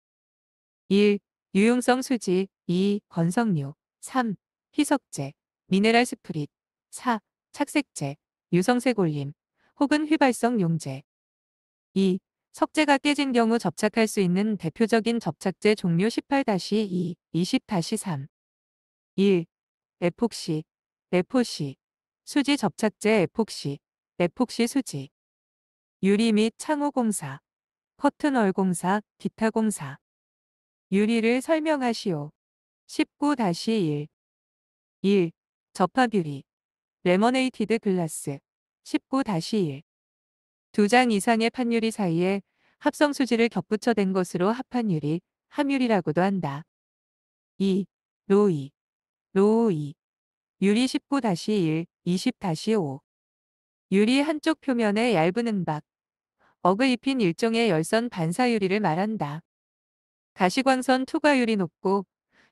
1. 유용성 수지. 2. 건성류. 3. 희석제, 미네랄 스프릿. 4. 착색제, 유성쇄골림 혹은 휘발성 용제. 2. 석재가 깨진 경우 접착할 수 있는 대표적인 접착제 종류 18-2, 20-3. 1. 에폭시, 에포시, 수지 접착제 에폭시, 에폭시 수지. 유리 및 창호공사, 커튼월 공사, 기타 공사. 유리를 설명하시오. 19-1. 1. 접합유리, 레머네이티드 글라스. 19-1. 2장 이상의 판유리 사이에 합성 수지를 겹붙여 댄 것으로 합판유리, 함유리라고도 한다. 2. 로이, 로우이. 유리 19-1, 20-5. 유리 한쪽 표면에 얇은 은박, 억을 입힌 일종의 열선 반사유리를 말한다. 가시광선 투과율이 높고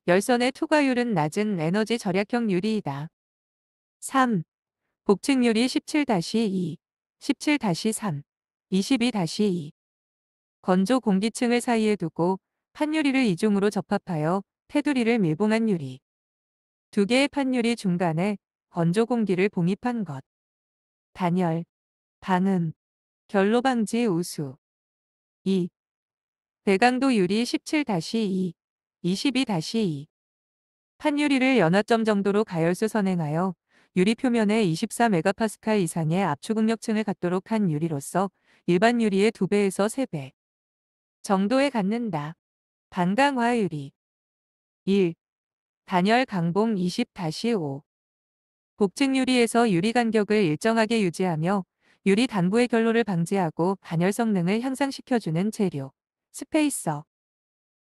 열선의 투과율은 낮은 에너지 절약형 유리이다. 3. 복층유리 17-2, 17-3, 22-2. 건조 공기층을 사이에 두고 판유리를 이중으로 접합하여 테두리를 밀봉한 유리. 2개의 판유리 중간에 건조 공기를 봉입한 것. 단열, 방음, 결로 방지 우수. 2. 대강도 유리 17-2, 22-2. 판유리를 연화점 정도로 가열수 선행하여 유리 표면에 24메가파스칼 이상의 압축응력층을 갖도록 한 유리로서 일반 유리의 2배에서 3배 정도에 갖는다. 반강화 유리. 1. 단열 강봉 20-5. 복층 유리에서 유리 간격을 일정하게 유지하며 유리 단부의 결로를 방지하고 단열 성능을 향상시켜주는 재료. 스페이서.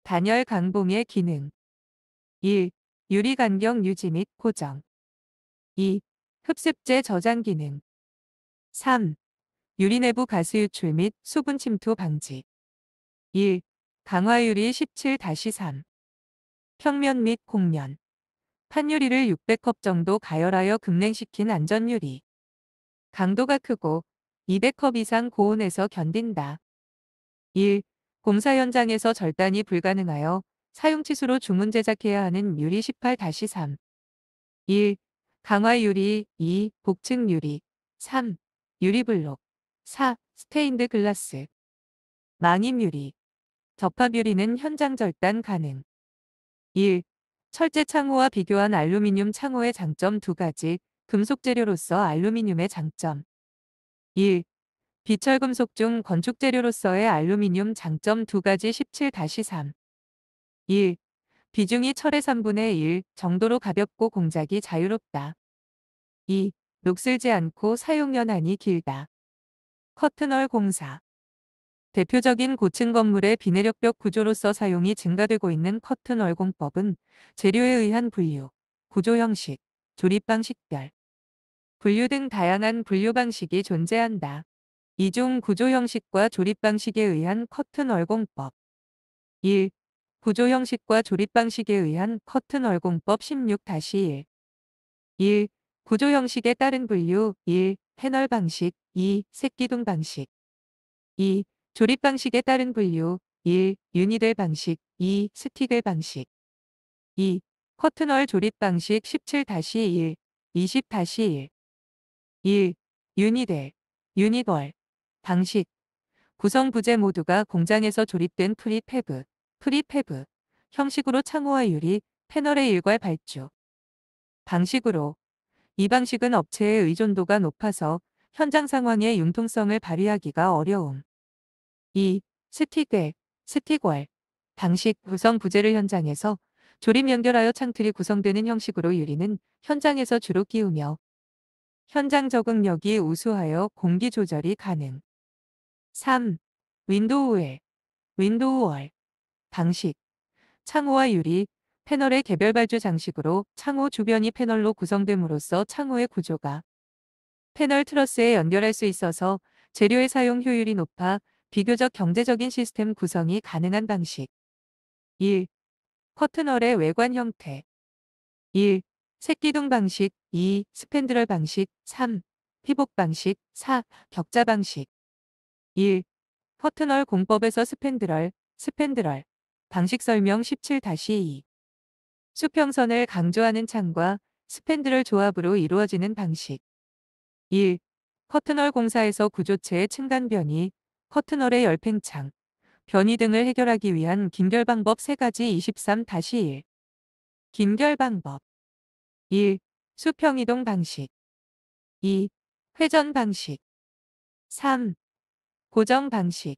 단열 강봉의 기능. 1. 유리 간격 유지 및 고정. 2. 흡습제 저장 기능. 3. 유리 내부 가스 유출 및 수분 침투 방지. 1. 강화유리 17-3. 평면 및 곡면. 판유리를 600컵 정도 가열하여 급냉시킨 안전유리. 강도가 크고 200컵 이상 고온에서 견딘다. 1. 공사 현장에서 절단이 불가능하여 사용치수로 주문 제작해야 하는 유리 18-3. 1. 강화유리. 2. 복층유리. 3. 유리블록. 4. 스테인드 글라스. 망임유리. 접합유리는 현장 절단 가능. 1. 철제 창호와 비교한 알루미늄 창호의 장점 2가지. 금속 재료로서 알루미늄의 장점. 1. 비철금속 중 건축 재료로서의 알루미늄 장점 2가지 17-3. 1. 비중이 철의 3분의 1 정도로 가볍고 공작이 자유롭다. 2. 녹슬지 않고 사용 연한이 길다. 커튼월 공사. 대표적인 고층 건물의 비내력벽 구조로서 사용이 증가되고 있는 커튼월 공법은 재료에 의한 분류, 구조 형식, 조립 방식별, 분류 등 다양한 분류 방식이 존재한다. 이중 구조 형식과 조립 방식에 의한 커튼월 공법. 1. 구조 형식과 조립 방식에 의한 커튼월 공법 16-1. 1. 구조 형식에 따른 분류. 1. 패널 방식. 2. 색기둥 방식. 2. 조립 방식에 따른 분류. 1. 유니델 방식. 2. 스티글 방식. 2. 커튼월 조립 방식 17-1, 20-1. 1. 유니델, 유니월 방식. 구성 부재 모두가 공장에서 조립된 프리패브, 프리패브, 형식으로 창호와 유리, 패널의 일괄 발주. 방식으로. 이 방식은 업체의 의존도가 높아서 현장 상황의 융통성을 발휘하기가 어려움. 2. 스틱웰, 스틱월. 방식 구성 부재를 현장에서 조립 연결하여 창틀이 구성되는 형식으로 유리는 현장에서 주로 끼우며 현장 적응력이 우수하여 공기 조절이 가능. 3. 윈도우웰, 윈도우월. 방식 창호와 유리, 패널의 개별 발주 장식으로 창호 주변이 패널로 구성됨으로써 창호의 구조가 패널 트러스에 연결할 수 있어서 재료의 사용 효율이 높아 비교적 경제적인 시스템 구성이 가능한 방식. 1. 커튼월의 외관 형태. 1. 새끼둥 방식. 2. 스팬드럴 방식. 3. 피복 방식. 4. 격자 방식. 1. 커튼월 공법에서 스팬드럴, 스팬드럴. 방식 설명 17-2. 수평선을 강조하는 창과 스팬드럴 조합으로 이루어지는 방식. 1. 커튼월 공사에서 구조체의 층간 변이, 커튼월의 열팽창, 변이 등을 해결하기 위한 긴결 방법 3가지 23-1. 긴결 방법. 1. 수평 이동 방식. 2. 회전 방식. 3. 고정 방식.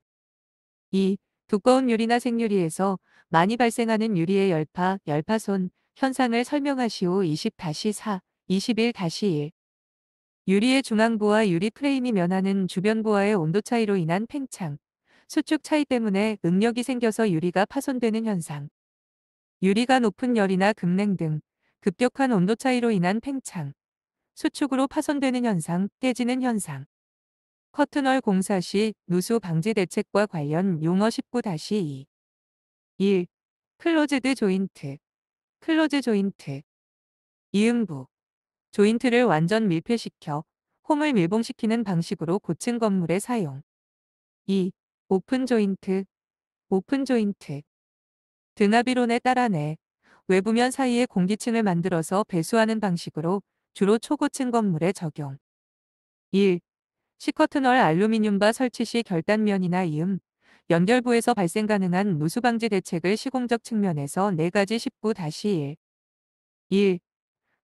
2. 두꺼운 유리나 생유리에서 많이 발생하는 유리의 열파, 열파손 현상을 설명하시오 20-4, 21-1. 유리의 중앙부와 유리 프레임이 면하는 주변부와의 온도 차이로 인한 팽창, 수축 차이 때문에 응력이 생겨서 유리가 파손되는 현상. 유리가 높은 열이나 급냉 등 급격한 온도 차이로 인한 팽창, 수축으로 파손되는 현상, 깨지는 현상. 커튼월 공사 시 누수 방지 대책과 관련 용어 19-2. 1. 클로즈드 조인트. 클로즈 조인트. 이음부. 조인트를 완전 밀폐시켜 홈을 밀봉시키는 방식으로 고층 건물에 사용. 2. 오픈 조인트. 오픈 조인트. 등압이론에 따라 내 외부면 사이에 공기층을 만들어서 배수하는 방식으로 주로 초고층 건물에 적용. 1. 시커튼월 알루미늄바 설치 시 결단면이나 이음, 연결부에서 발생 가능한 누수 방지 대책을 시공적 측면에서 4가지 19-1. 1.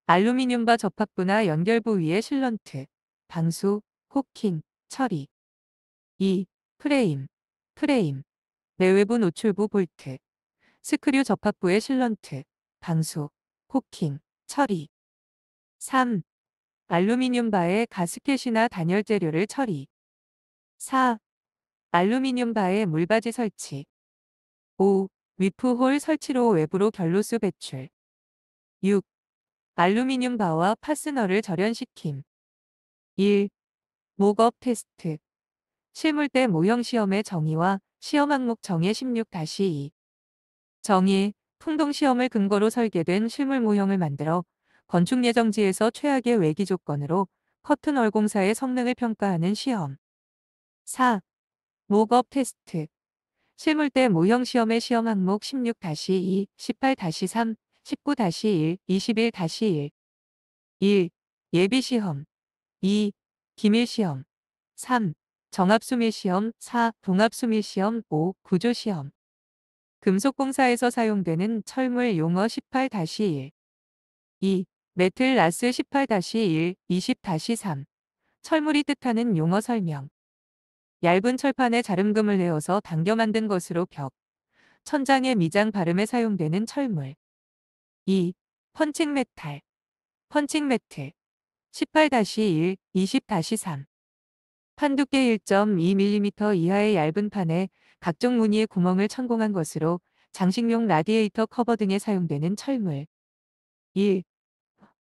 알루미늄바 접합부나 연결부 위에 실런트, 방수, 코킹, 처리. 2. 프레임, 프레임, 내외부 노출부 볼트, 스크류 접합부의 실런트, 방수, 코킹, 처리. 3. 알루미늄 바에 가스켓이나 단열 재료를 처리. 4. 알루미늄 바에 물바지 설치. 5. 위프홀 설치로 외부로 결로수 배출. 6. 알루미늄 바와 파스너를 절연시킴. 1. 목업 테스트. 실물대 모형 시험의 정의와 시험 항목 정의 16-2. 정의, 풍동 시험을 근거로 설계된 실물 모형을 만들어 건축 예정지에서 최악의 외기 조건으로 커튼 얼공사의 성능을 평가하는 시험. 4. 목업 테스트. 실물대 모형 시험의 시험 항목 16-2, 18-3, 19-1, 21-1. 1. 예비 시험. 2. 기밀 시험. 3. 정합수밀 시험. 4. 동합수밀 시험. 5. 구조 시험. 금속공사에서 사용되는 철물 용어 18-1. 2. 메틀 라스 18-1, 20-3. 철물이 뜻하는 용어 설명. 얇은 철판에 자름금을 내어서 당겨 만든 것으로 벽, 천장의 미장 발음에 사용되는 철물. 2. 펀칭 메탈. 펀칭 매트. 18-1, 20-3. 판 두께 1.2mm 이하의 얇은 판에 각종 무늬의 구멍을 천공한 것으로 장식용 라디에이터 커버 등에 사용되는 철물. 1.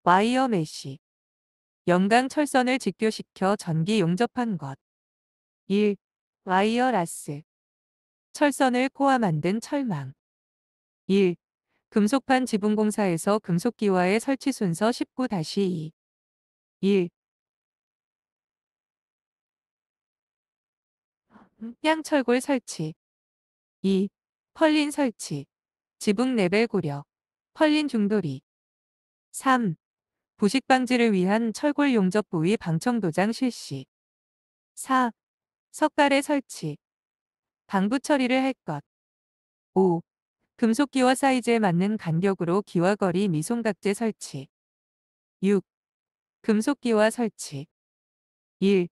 와이어 메쉬. 연강 철선을 직교시켜 전기 용접한 것. 1. 와이어 라스. 철선을 코아 만든 철망. 1. 금속판 지붕공사에서 금속기와의 설치 순서 19-2. 1. 뺨철골 설치. 2. 펄린 설치. 지붕 레벨 고려. 펄린 중돌이. 3. 부식 방지를 위한 철골 용접 부위 방청 도장 실시. 4. 석가래 설치. 방부 처리를 할 것. 5. 금속기와 사이즈에 맞는 간격으로 기와 거리 미손각재 설치. 6. 금속기와 설치. 1.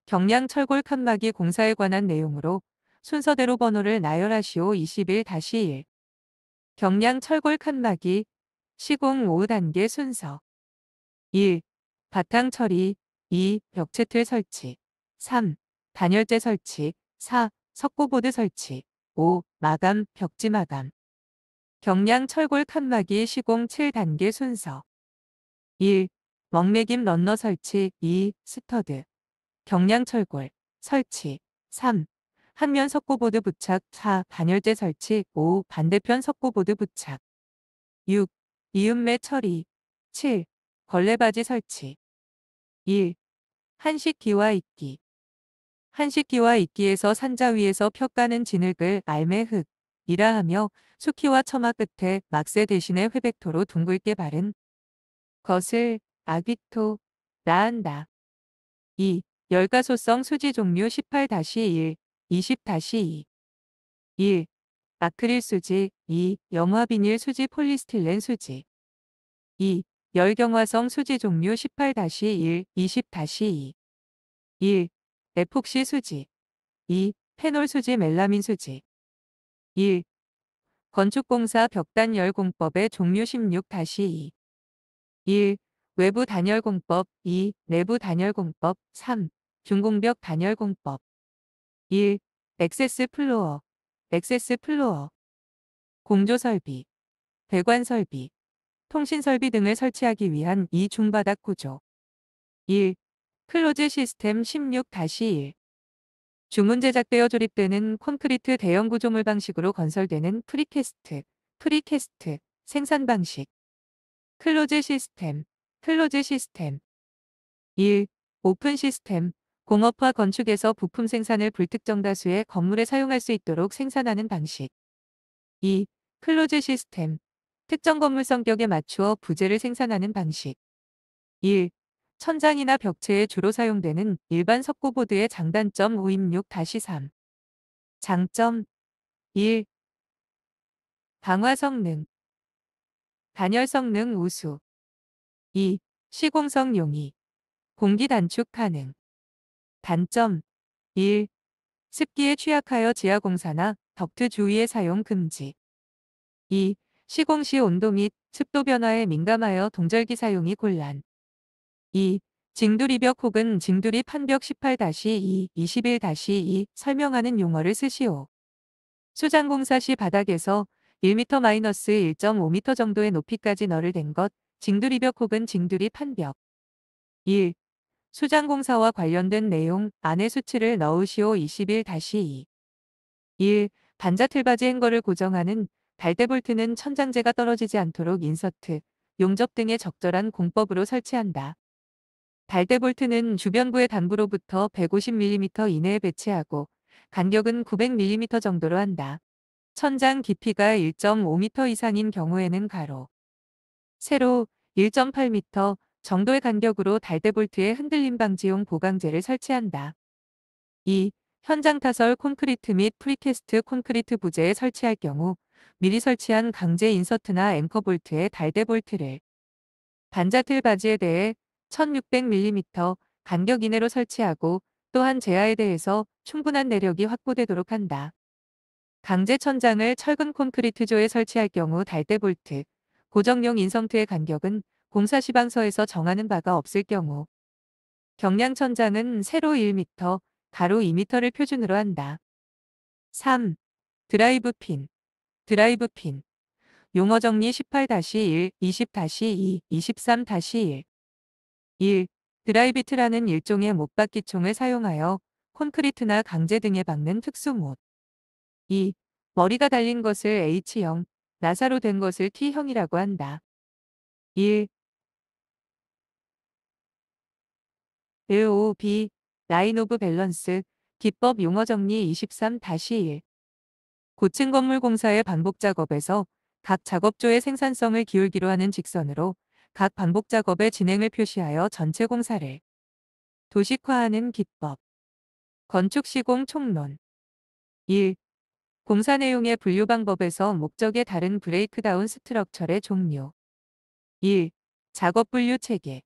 경량 철골 칸막이 공사에 관한 내용으로 순서대로 번호를 나열하시오. 21-1. 경량 철골 칸막이 시공 5단계 순서. 1. 바탕 처리. 2. 벽체틀 설치. 3. 단열재 설치. 4. 석고보드 설치. 5. 마감, 벽지 마감. 경량 철골 칸막이 시공 7단계 순서. 1. 먹매김 런너 설치. 2. 스터드. 경량 철골 설치. 3. 한면 석고보드 부착. 4. 단열재 설치. 5. 반대편 석고보드 부착. 6. 이음매 처리. 7. 걸레바지 설치. 1. 한식기와 이끼. 한식기와 이끼에서 산자 위에서 펴까는 진흙을 알매흙 이라 하며 수키와 처마 끝에 막새 대신에 회백토로 둥글게 바른 것을 아귀토 라한다. 2. 열가소성 수지 종류 18-1, 20-2. 1. 아크릴 수지. 2. 염화 비닐 수지 폴리스틸렌 수지. 2. 열경화성 수지 종류 18-1, 20-2. 1. 에폭시 수지. 2. 페놀 수지 멜라민 수지. 1. 건축공사 벽단열 공법의 종류 16-2. 1. 외부 단열 공법. 2. 내부 단열 공법. 3. 중공벽 단열 공법. 1. 액세스 플로어. 액세스 플로어. 공조 설비, 배관 설비, 통신 설비 등을 설치하기 위한 이중바닥 구조. 1. 클로즈 시스템 16-1. 주문 제작되어 조립되는 콘크리트 대형 구조물 방식으로 건설되는 프리캐스트 생산 방식. 클로즈 시스템, 클로즈 시스템. 1. 오픈 시스템, 공업화 건축에서 부품 생산을 불특정 다수의 건물에 사용할 수 있도록 생산하는 방식. 2. 클로즈 시스템, 특정 건물 성격에 맞추어 부재를 생산하는 방식. 1. 천장이나 벽체에 주로 사용되는 일반 석고보드의 장단점 526-3. 장점. 1. 방화 성능, 단열 성능 우수. 2. 시공성 용이, 공기 단축 가능. 단점. 1. 습기에 취약하여 지하공사나 덕트 주위의 사용 금지. 2. 시공 시 온도 및 습도 변화에 민감하여 동절기 사용이 곤란. 2. 징두리벽 혹은 징두리 판벽 18-2, 21-2 설명하는 용어를 쓰시오. 수장공사 시 바닥에서 1m-1.5m 정도의 높이까지 널을 댄 것, 징두리벽 혹은 징두리 판벽. 1. 수장공사와 관련된 내용, 안에 수치를 넣으시오. 21-2. 1. 반자틀바지 행거를 고정하는 달대볼트는 천장재가 떨어지지 않도록 인서트, 용접 등의 적절한 공법으로 설치한다. 달대볼트는 주변부의 단부로부터 150mm 이내에 배치하고 간격은 900mm 정도로 한다. 천장 깊이가 1.5m 이상인 경우에는 가로, 세로 1.8m 정도의 간격으로 달대볼트의 흔들림 방지용 보강재를 설치한다. 2. 현장 타설 콘크리트 및 프리캐스트 콘크리트 부재에 설치할 경우 미리 설치한 강제 인서트나 앵커볼트의 달대볼트를 반자틀 바지에 대해 1600mm 간격 이내로 설치하고 또한 제하에 대해서 충분한 내력이 확보되도록 한다. 강제 천장을 철근 콘크리트조에 설치할 경우 달대볼트, 고정용 인성트의 간격은 공사 시방서에서 정하는 바가 없을 경우 경량 천장은 세로 1m, 가로 2m를 표준으로 한다. 3. 드라이브 핀, 드라이브 핀. 용어 정리 18-1, 20-2, 23-1. 1. 드라이비트라는 일종의 못박기총을 사용하여 콘크리트나 강제 등에 박는 특수못. 2. 머리가 달린 것을 H형, 나사로 된 것을 T형이라고 한다. 1. LOB, 라인 오브 밸런스, 기법 용어 정리 23-1. 고층 건물 공사의 반복 작업에서 각 작업조의 생산성을 기울기로 하는 직선으로 각 반복 작업의 진행을 표시하여 전체 공사를 도식화하는 기법. 건축 시공 총론. 1. 공사 내용의 분류 방법에서 목적에 다른 브레이크다운 스트럭처의 종류. 1. 작업 분류 체계.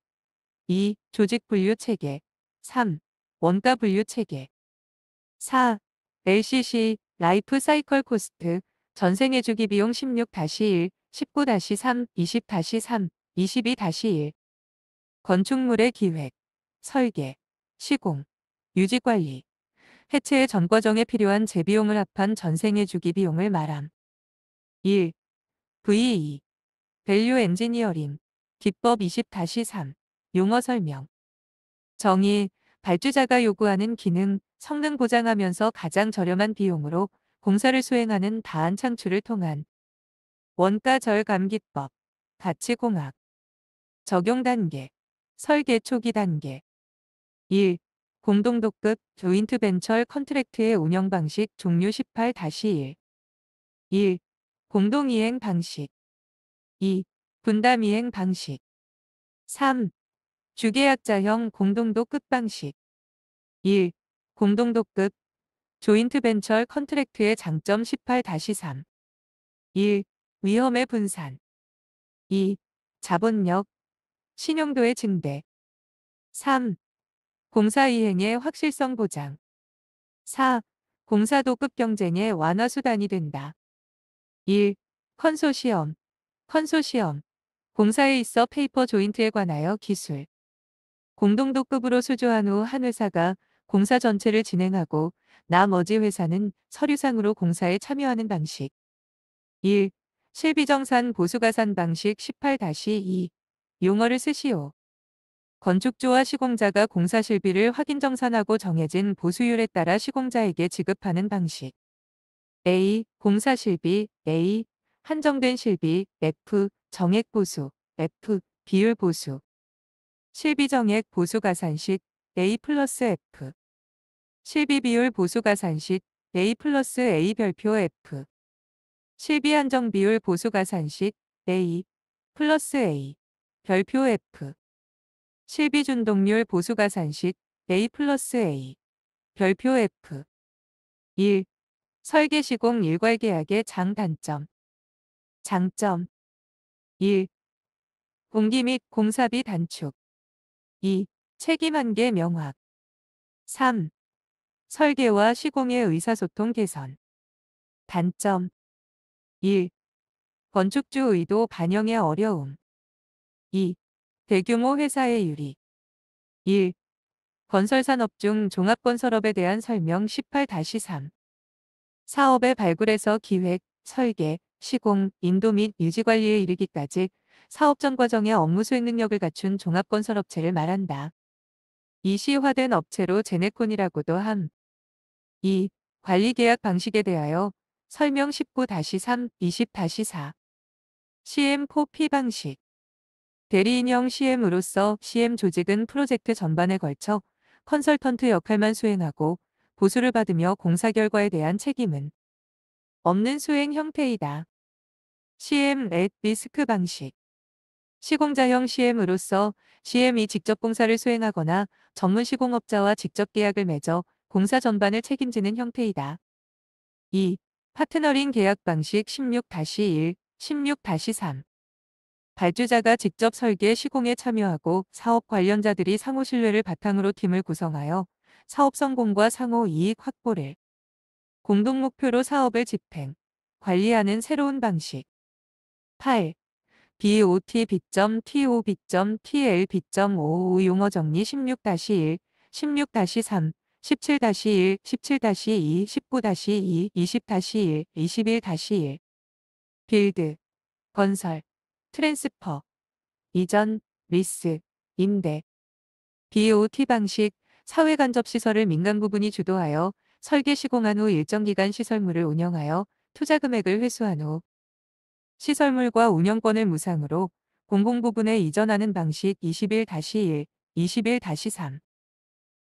2. 조직 분류 체계. 3. 원가 분류 체계. 4. LCC 라이프 사이클 코스트 전생애 주기 비용 16-1, 19-3, 20-3, 22-1. 건축물의 기획, 설계, 시공, 유지 관리, 해체의 전 과정에 필요한 재비용을 합한 전생애 주기 비용을 말함. 1. VE 밸류 엔지니어링 기법 20-3 용어 설명. 정의, 발주자가 요구하는 기능, 성능 보장하면서 가장 저렴한 비용으로 공사를 수행하는 다한 창출을 통한 원가 절감 기법, 가치공학. 적용 단계, 설계 초기 단계. 1. 공동도급 조인트 벤처 컨트랙트의 운영 방식 종류 18-1. 1. 공동이행 방식. 2. 분담이행 방식. 3. 주계약자형 공동도급 방식. 1. 공동도급 조인트 벤처 컨트랙트의 장점 18-3. 1. 위험의 분산. 2. 자본력, 신용도의 증대. 3. 공사 이행의 확실성 보장. 4. 공사 도급 경쟁의 완화 수단이 된다. 1. 컨소시엄. 컨소시엄. 공사에 있어 페이퍼 조인트에 관하여 기술. 공동도급으로 수주한 후 한 회사가 공사 전체를 진행하고 나머지 회사는 서류상으로 공사에 참여하는 방식. 1. 실비정산 보수가산 방식 18-2. 용어를 쓰시오. 건축주와 시공자가 공사 실비를 확인정산하고 정해진 보수율에 따라 시공자에게 지급하는 방식. A. 공사 실비 A. 한정된 실비 F. 정액 보수 F. 비율 보수. 실비 정액 보수 가산식 A 플러스 F. 실비 비율 보수 가산식 A 플러스 A 별표 F. 실비 한정 비율 보수 가산식 A 플러스 A 별표 F. 실비 준동률 보수 가산식 A 플러스 A 별표 F. 1. 설계 시공 일괄 계약의 장단점. 장점. 1. 공기 및 공사비 단축. 2. 책임 한계 명확. 3. 설계와 시공의 의사소통 개선. 단점. 1. 건축주 의도 반영의 어려움. 2. 대규모 회사의 유리. 1. 건설산업 중 종합건설업에 대한 설명 18-3. 사업의 발굴에서 기획, 설계, 시공, 인도 및 유지관리에 이르기까지 사업 전 과정의 업무 수행 능력을 갖춘 종합건설업체를 말한다. 이시화된 업체로 제네콘이라고도 함. 2. 관리계약 방식에 대하여 설명 19-3, 20-4. CM4P 방식. 대리인형 CM으로서 CM 조직은 프로젝트 전반에 걸쳐 컨설턴트 역할만 수행하고 보수를 받으며 공사 결과에 대한 책임은 없는 수행 형태이다. CM at 리스크 방식. 시공자형 CM으로서 CM이 직접 공사를 수행하거나 전문 시공업자와 직접 계약을 맺어 공사 전반을 책임지는 형태이다. 2. 파트너링 계약 방식 16-1, 16-3. 발주자가 직접 설계 시공에 참여하고 사업 관련자들이 상호 신뢰를 바탕으로 팀을 구성하여 사업 성공과 상호 이익 확보를 공동 목표로 사업을 집행, 관리하는 새로운 방식. 8. BOT.TOB.TL.55 용어 정리 16-1, 16-3, 17-1, 17-2, 19-2, 20-1, 21-1. 빌드, 건설, 트랜스퍼, 이전, 리스, 임대. BOT 방식, 사회간접시설을 민간 부분이 주도하여 설계 시공한 후 일정 기간 시설물을 운영하여 투자 금액을 회수한 후 시설물과 운영권을 무상으로 공공부분에 이전하는 방식 21-1, 21-3.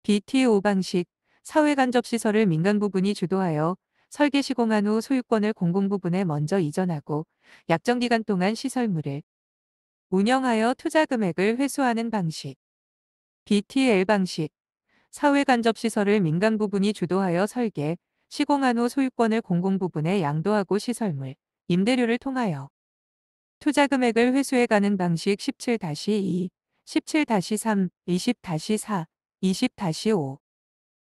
BTO 방식, 사회간접시설을 민간 부분이 주도하여 설계 시공한 후 소유권을 공공부분에 먼저 이전하고 약정 기간 동안 시설물을 운영하여 투자 금액을 회수하는 방식. BTL 방식, 사회간접시설을 민간 부분이 주도하여 설계, 시공한 후 소유권을 공공부분에 양도하고 시설물, 임대료를 통하여 투자 금액을 회수해가는 방식 17-2, 17-3, 20-4, 20-5.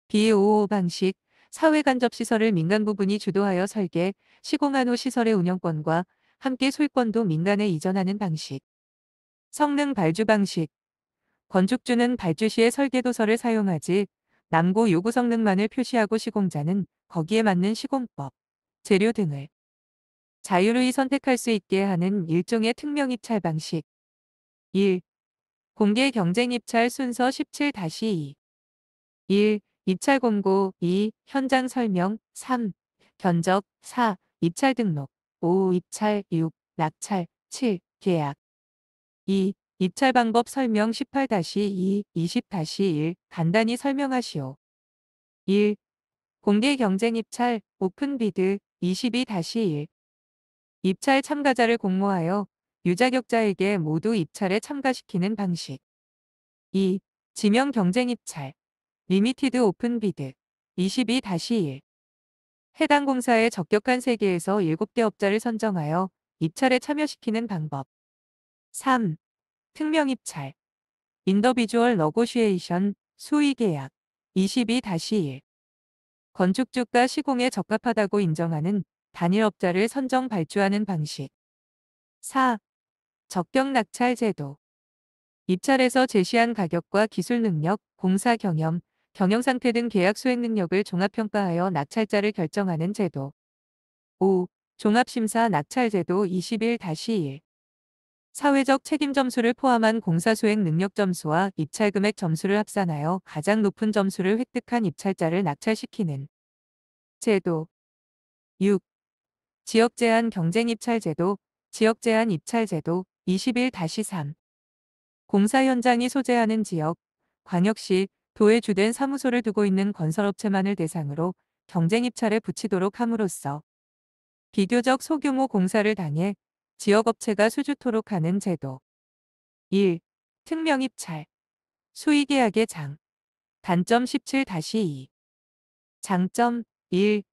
BOO 방식, 사회간접시설을 민간부분이 주도하여 설계, 시공한 후 시설의 운영권과 함께 소유권도 민간에 이전하는 방식. 성능 발주 방식, 건축주는 발주 시에 설계도서를 사용하지 남고 요구 성능만을 표시하고 시공자는 거기에 맞는 시공법, 재료 등을 자유로이 선택할 수 있게 하는 일종의 특명 입찰 방식. 1. 공개 경쟁 입찰 순서 17-2. 1. 입찰 공고. 2. 현장 설명. 3. 견적. 4. 입찰 등록. 5. 입찰. 6. 낙찰. 7. 계약. 2. 입찰 방법 설명 18-2, 20-1. 간단히 설명하시오. 1. 공개 경쟁 입찰 오픈 비드 22-1. 입찰 참가자를 공모하여 유자격자에게 모두 입찰에 참가시키는 방식. 2. 지명 경쟁 입찰 리미티드 오픈 비드 22-1. 해당 공사에 적격한 3개에서 7대 업자를 선정하여 입찰에 참여시키는 방법. 3. 특명 입찰 인더비주얼 너고시에이션 수의 계약 22-1. 건축주가 시공에 적합하다고 인정하는 단일 업자를 선정 발주하는 방식. 4. 적격 낙찰 제도 입찰에서 제시한 가격과 기술 능력, 공사 경험, 경영 상태 등 계약 수행 능력을 종합평가하여 낙찰자를 결정하는 제도. 5. 종합심사 낙찰 제도 21-1. 사회적 책임 점수를 포함한 공사 수행 능력 점수와 입찰 금액 점수를 합산하여 가장 높은 점수를 획득한 입찰자를 낙찰시키는 제도. 6. 지역 제한 경쟁 입찰 제도, 지역 제한 입찰 제도 21-3. 공사 현장이 소재하는 지역, 광역시, 도에 주된 사무소를 두고 있는 건설업체만을 대상으로 경쟁 입찰에 붙이도록 함으로써 비교적 소규모 공사를 당해 지역업체가 수주토록 하는 제도. 1. 특명 입찰 수의계약의 장 단점 17-2. 장점 1.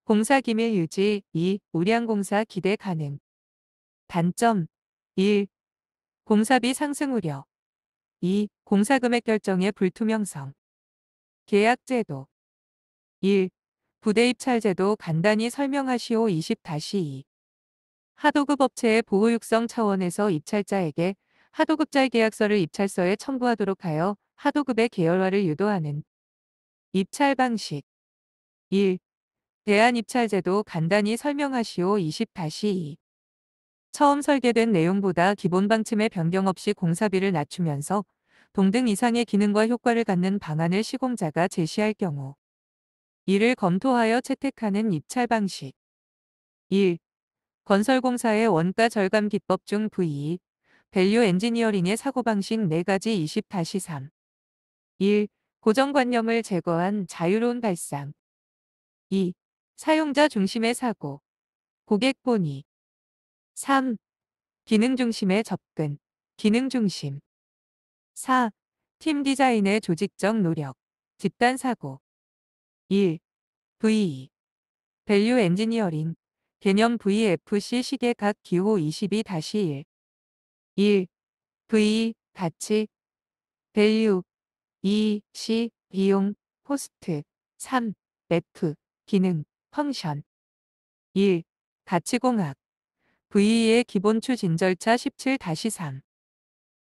공사 기밀 유지 2. 우량 공사 기대 가능. 단점 1. 공사비 상승 우려 2. 공사 금액 결정의 불투명성. 계약 제도 1. 부대 입찰 제도 간단히 설명하시오 20-2. 하도급 업체의 보호 육성 차원에서 입찰자에게 하도급자의 계약서를 입찰서에 첨부하도록 하여 하도급의 계열화를 유도하는 입찰 방식. 1. 대안 입찰 제도 간단히 설명하시오 20-2. 처음 설계된 내용보다 기본 방침의 변경 없이 공사비를 낮추면서 동등 이상의 기능과 효과를 갖는 방안을 시공자가 제시할 경우 이를 검토하여 채택하는 입찰 방식. 1. 건설공사의 원가 절감 기법 중 V2, 밸류 엔지니어링의 사고방식 4가지 20-3. 1. 고정관념을 제거한 자유로운 발상. 2. 사용자 중심의 사고, 고객 본의. 3. 기능 중심의 접근, 기능 중심. 4. 팀 디자인의 조직적 노력, 집단 사고. 1. V2, 밸류 엔지니어링, 개념 VFC 시계 각 기호 22-1. 1. V, 가치, 밸류, 2. C, 비용, 코스트, 3. F, 기능, 펑션. 1. 가치공학, VE의 기본 추진 절차 17-3.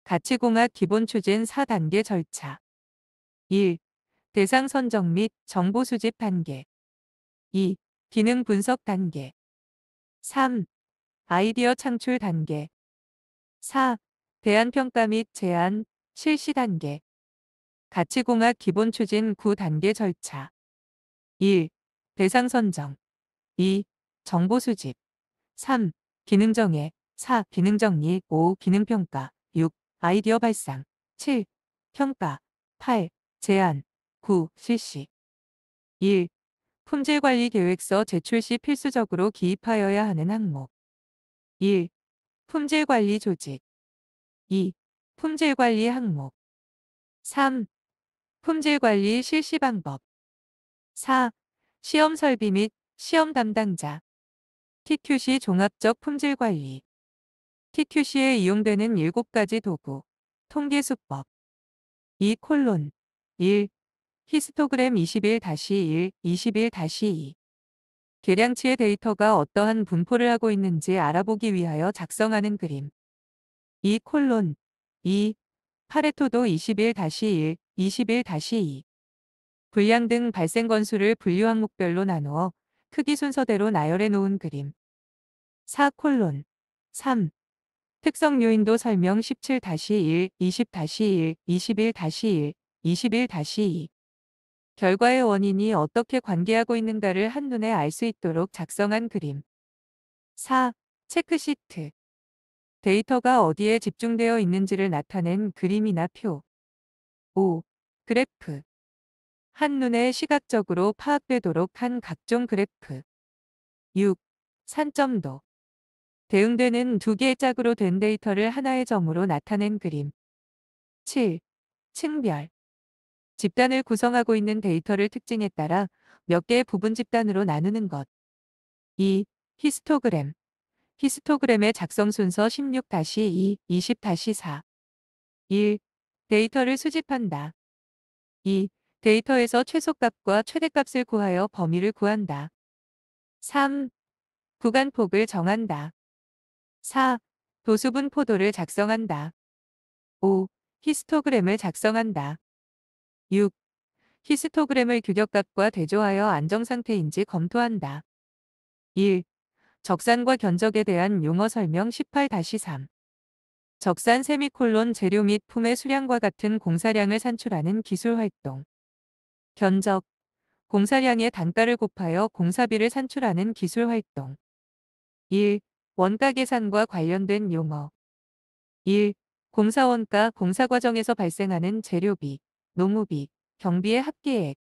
가치공학 기본 추진 4단계 절차. 1. 대상 선정 및 정보 수집 단계. 2. 기능 분석 단계. 3. 아이디어 창출 단계. 4. 대안평가 및 제안, 실시 단계. 가치공학 기본 추진 9단계 절차. 1. 대상 선정. 2. 정보 수집. 3. 기능 정해. 4. 기능 정리. 5. 기능 평가. 6. 아이디어 발상. 7. 평가. 8. 제안. 9. 실시. 1. 품질관리 계획서 제출 시 필수적으로 기입하여야 하는 항목. 1. 품질관리 조직. 2. 품질관리 항목. 3. 품질관리 실시 방법. 4. 시험 설비 및 시험 담당자. TQC 종합적 품질 관리. TQC에 이용되는 7가지 도구. 통계수법. 2콜론 1. 히스토그램 21-1, 21-2. 계량치의 데이터가 어떠한 분포를 하고 있는지 알아보기 위하여 작성하는 그림. 2콜론 2. 파레토도 21-1, 21-2. 분량 등 발생 건수를 분류 항목별로 나누어 크기 순서대로 나열해 놓은 그림. 4콜론 3. 특성 요인도 설명 17-1, 20-1, 21-1, 21-2. 결과의 원인이 어떻게 관계하고 있는가를 한눈에 알 수 있도록 작성한 그림. 4. 체크시트. 데이터가 어디에 집중되어 있는지를 나타낸 그림이나 표. 5. 그래프. 한눈에 시각적으로 파악되도록 한 각종 그래프. 6. 산점도. 대응되는 두 개의 짝으로 된 데이터를 하나의 점으로 나타낸 그림. 7. 층별. 집단을 구성하고 있는 데이터를 특징에 따라 몇 개의 부분 집단으로 나누는 것. 2. 히스토그램. 히스토그램의 작성 순서 16-2, 20-4. 1. 데이터를 수집한다. 2. 데이터에서 최소값과 최대값을 구하여 범위를 구한다. 3. 구간폭을 정한다. 4. 도수분 포도를 작성한다. 5. 히스토그램을 작성한다. 6. 히스토그램을 규격값과 대조하여 안정상태인지 검토한다. 1. 적산과 견적에 대한 용어 설명 18-3. 적산 세미콜론 재료 및 품의 수량과 같은 공사량을 산출하는 기술활동. 견적. 공사량의 단가를 곱하여 공사비를 산출하는 기술활동. 1. 원가 계산과 관련된 용어. 1. 공사원가 공사 과정에서 발생하는 재료비, 노무비, 경비의 합계액.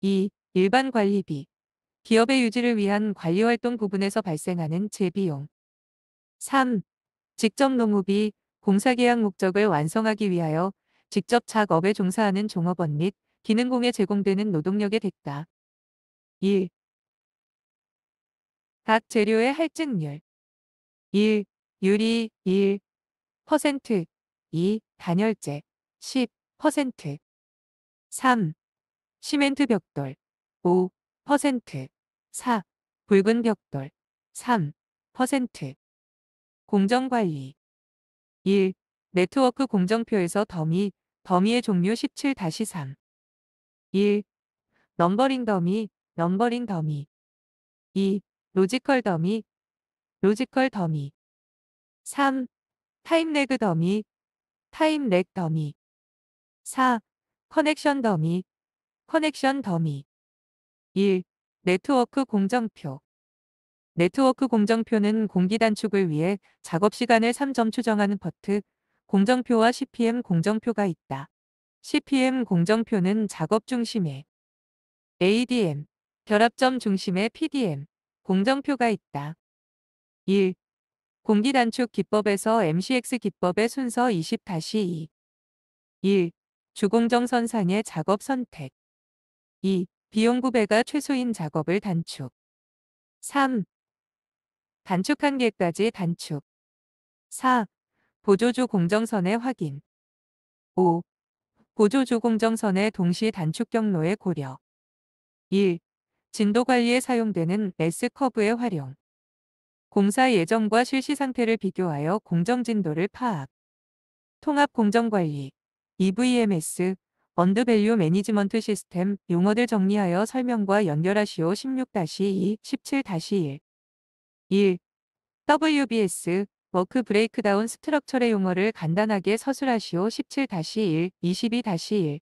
2. 일반 관리비. 기업의 유지를 위한 관리활동 부분에서 발생하는 재비용. 3. 직접 노무비. 공사계약 목적을 완성하기 위하여 직접 작업에 종사하는 종업원 및 기능공에 제공되는 노동력의 대가. 1. 각 재료의 할증률. 1. 유리 1%, 2. 단열재 10%. 3. 시멘트 벽돌 5%, 4. 붉은 벽돌 3%. 공정관리. 1. 네트워크 공정표에서 더미의 종류 17-3. 1. 넘버링 더미 2. 로지컬 더미 3. 타임래그 더미 4. 커넥션 더미 1. 네트워크 공정표. 네트워크 공정표는 공기 단축을 위해 작업 시간을 3점 추정하는 버트, 공정표와 CPM 공정표가 있다. CPM 공정표는 작업 중심에 ADM, 결합점 중심의 PDM, 공정표가 있다. 1. 공기 단축 기법에서 MCX 기법의 순서 20-2. 1. 주공정선상의 작업 선택. 2. 비용 구배가 최소인 작업을 단축. 3. 단축한 개까지 단축. 4. 보조주 공정선의 확인. 5. 보조주 공정선의 동시 단축 경로의 고려. 1. 진도 관리에 사용되는 S커브의 활용. 공사 예정과 실시 상태를 비교하여 공정 진도를 파악. 통합 공정관리. EVMS, 언드밸류 매니지먼트 시스템 용어들 정리하여 설명과 연결하시오. 16-2, 17-1. 1. WBS, 워크 브레이크다운 스트럭처의 용어를 간단하게 서술하시오. 17-1, 22-1.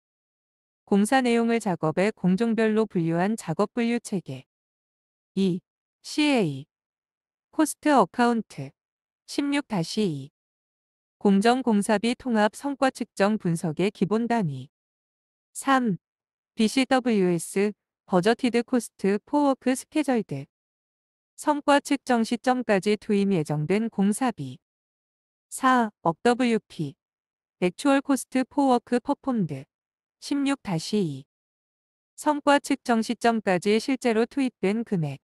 공사 내용을 작업의 공종별로 분류한 작업 분류 체계. 2. CA, 코스트 어카운트. 16-2. 공정 공사비 통합 성과 측정 분석의 기본 단위. 3. BCWS, 버저티드 코스트 포워크 스케절드. 성과 측정 시점까지 투입 예정된 공사비. 4. 억WP, 액추얼 코스트 포워크 퍼폼드. 16-2. 성과 측정 시점까지 실제로 투입된 금액.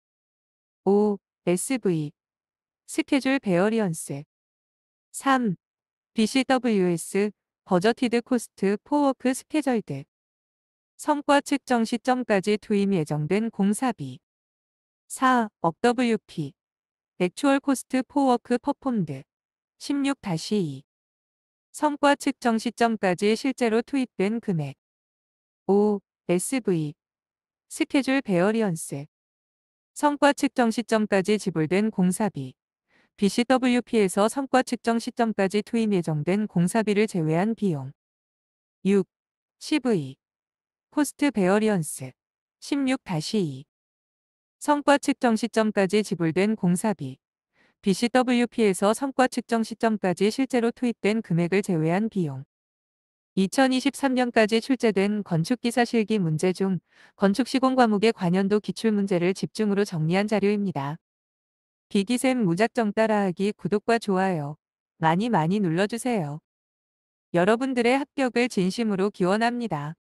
5. SV 스케줄 베어리언스. 3. BCWS 버저티드 코스트 포워크 스케절드. 성과 측정 시점까지 투입 예정된 공사비. 4. 억WP 액추얼 코스트 포워크 퍼폼드. 16-2. 성과 측정 시점까지 실제로 투입된 금액. 5. SV 스케줄 베어리언스. 성과 측정 시점까지 지불된 공사비. BCWP에서 성과 측정 시점까지 투입 예정된 공사비를 제외한 비용. 6. CV 코스트 베어리언스. 16-2. 성과 측정 시점까지 지불된 공사비. BCWP에서 성과 측정 시점까지 실제로 투입된 금액을 제외한 비용. 2023년까지 출제된 건축기사 실기 문제 중 건축시공 과목의 관연도 기출문제를 집중으로 정리한 자료입니다. 비기셈 무작정 따라하기 구독과 좋아요 많이 눌러주세요. 여러분들의 합격을 진심으로 기원합니다.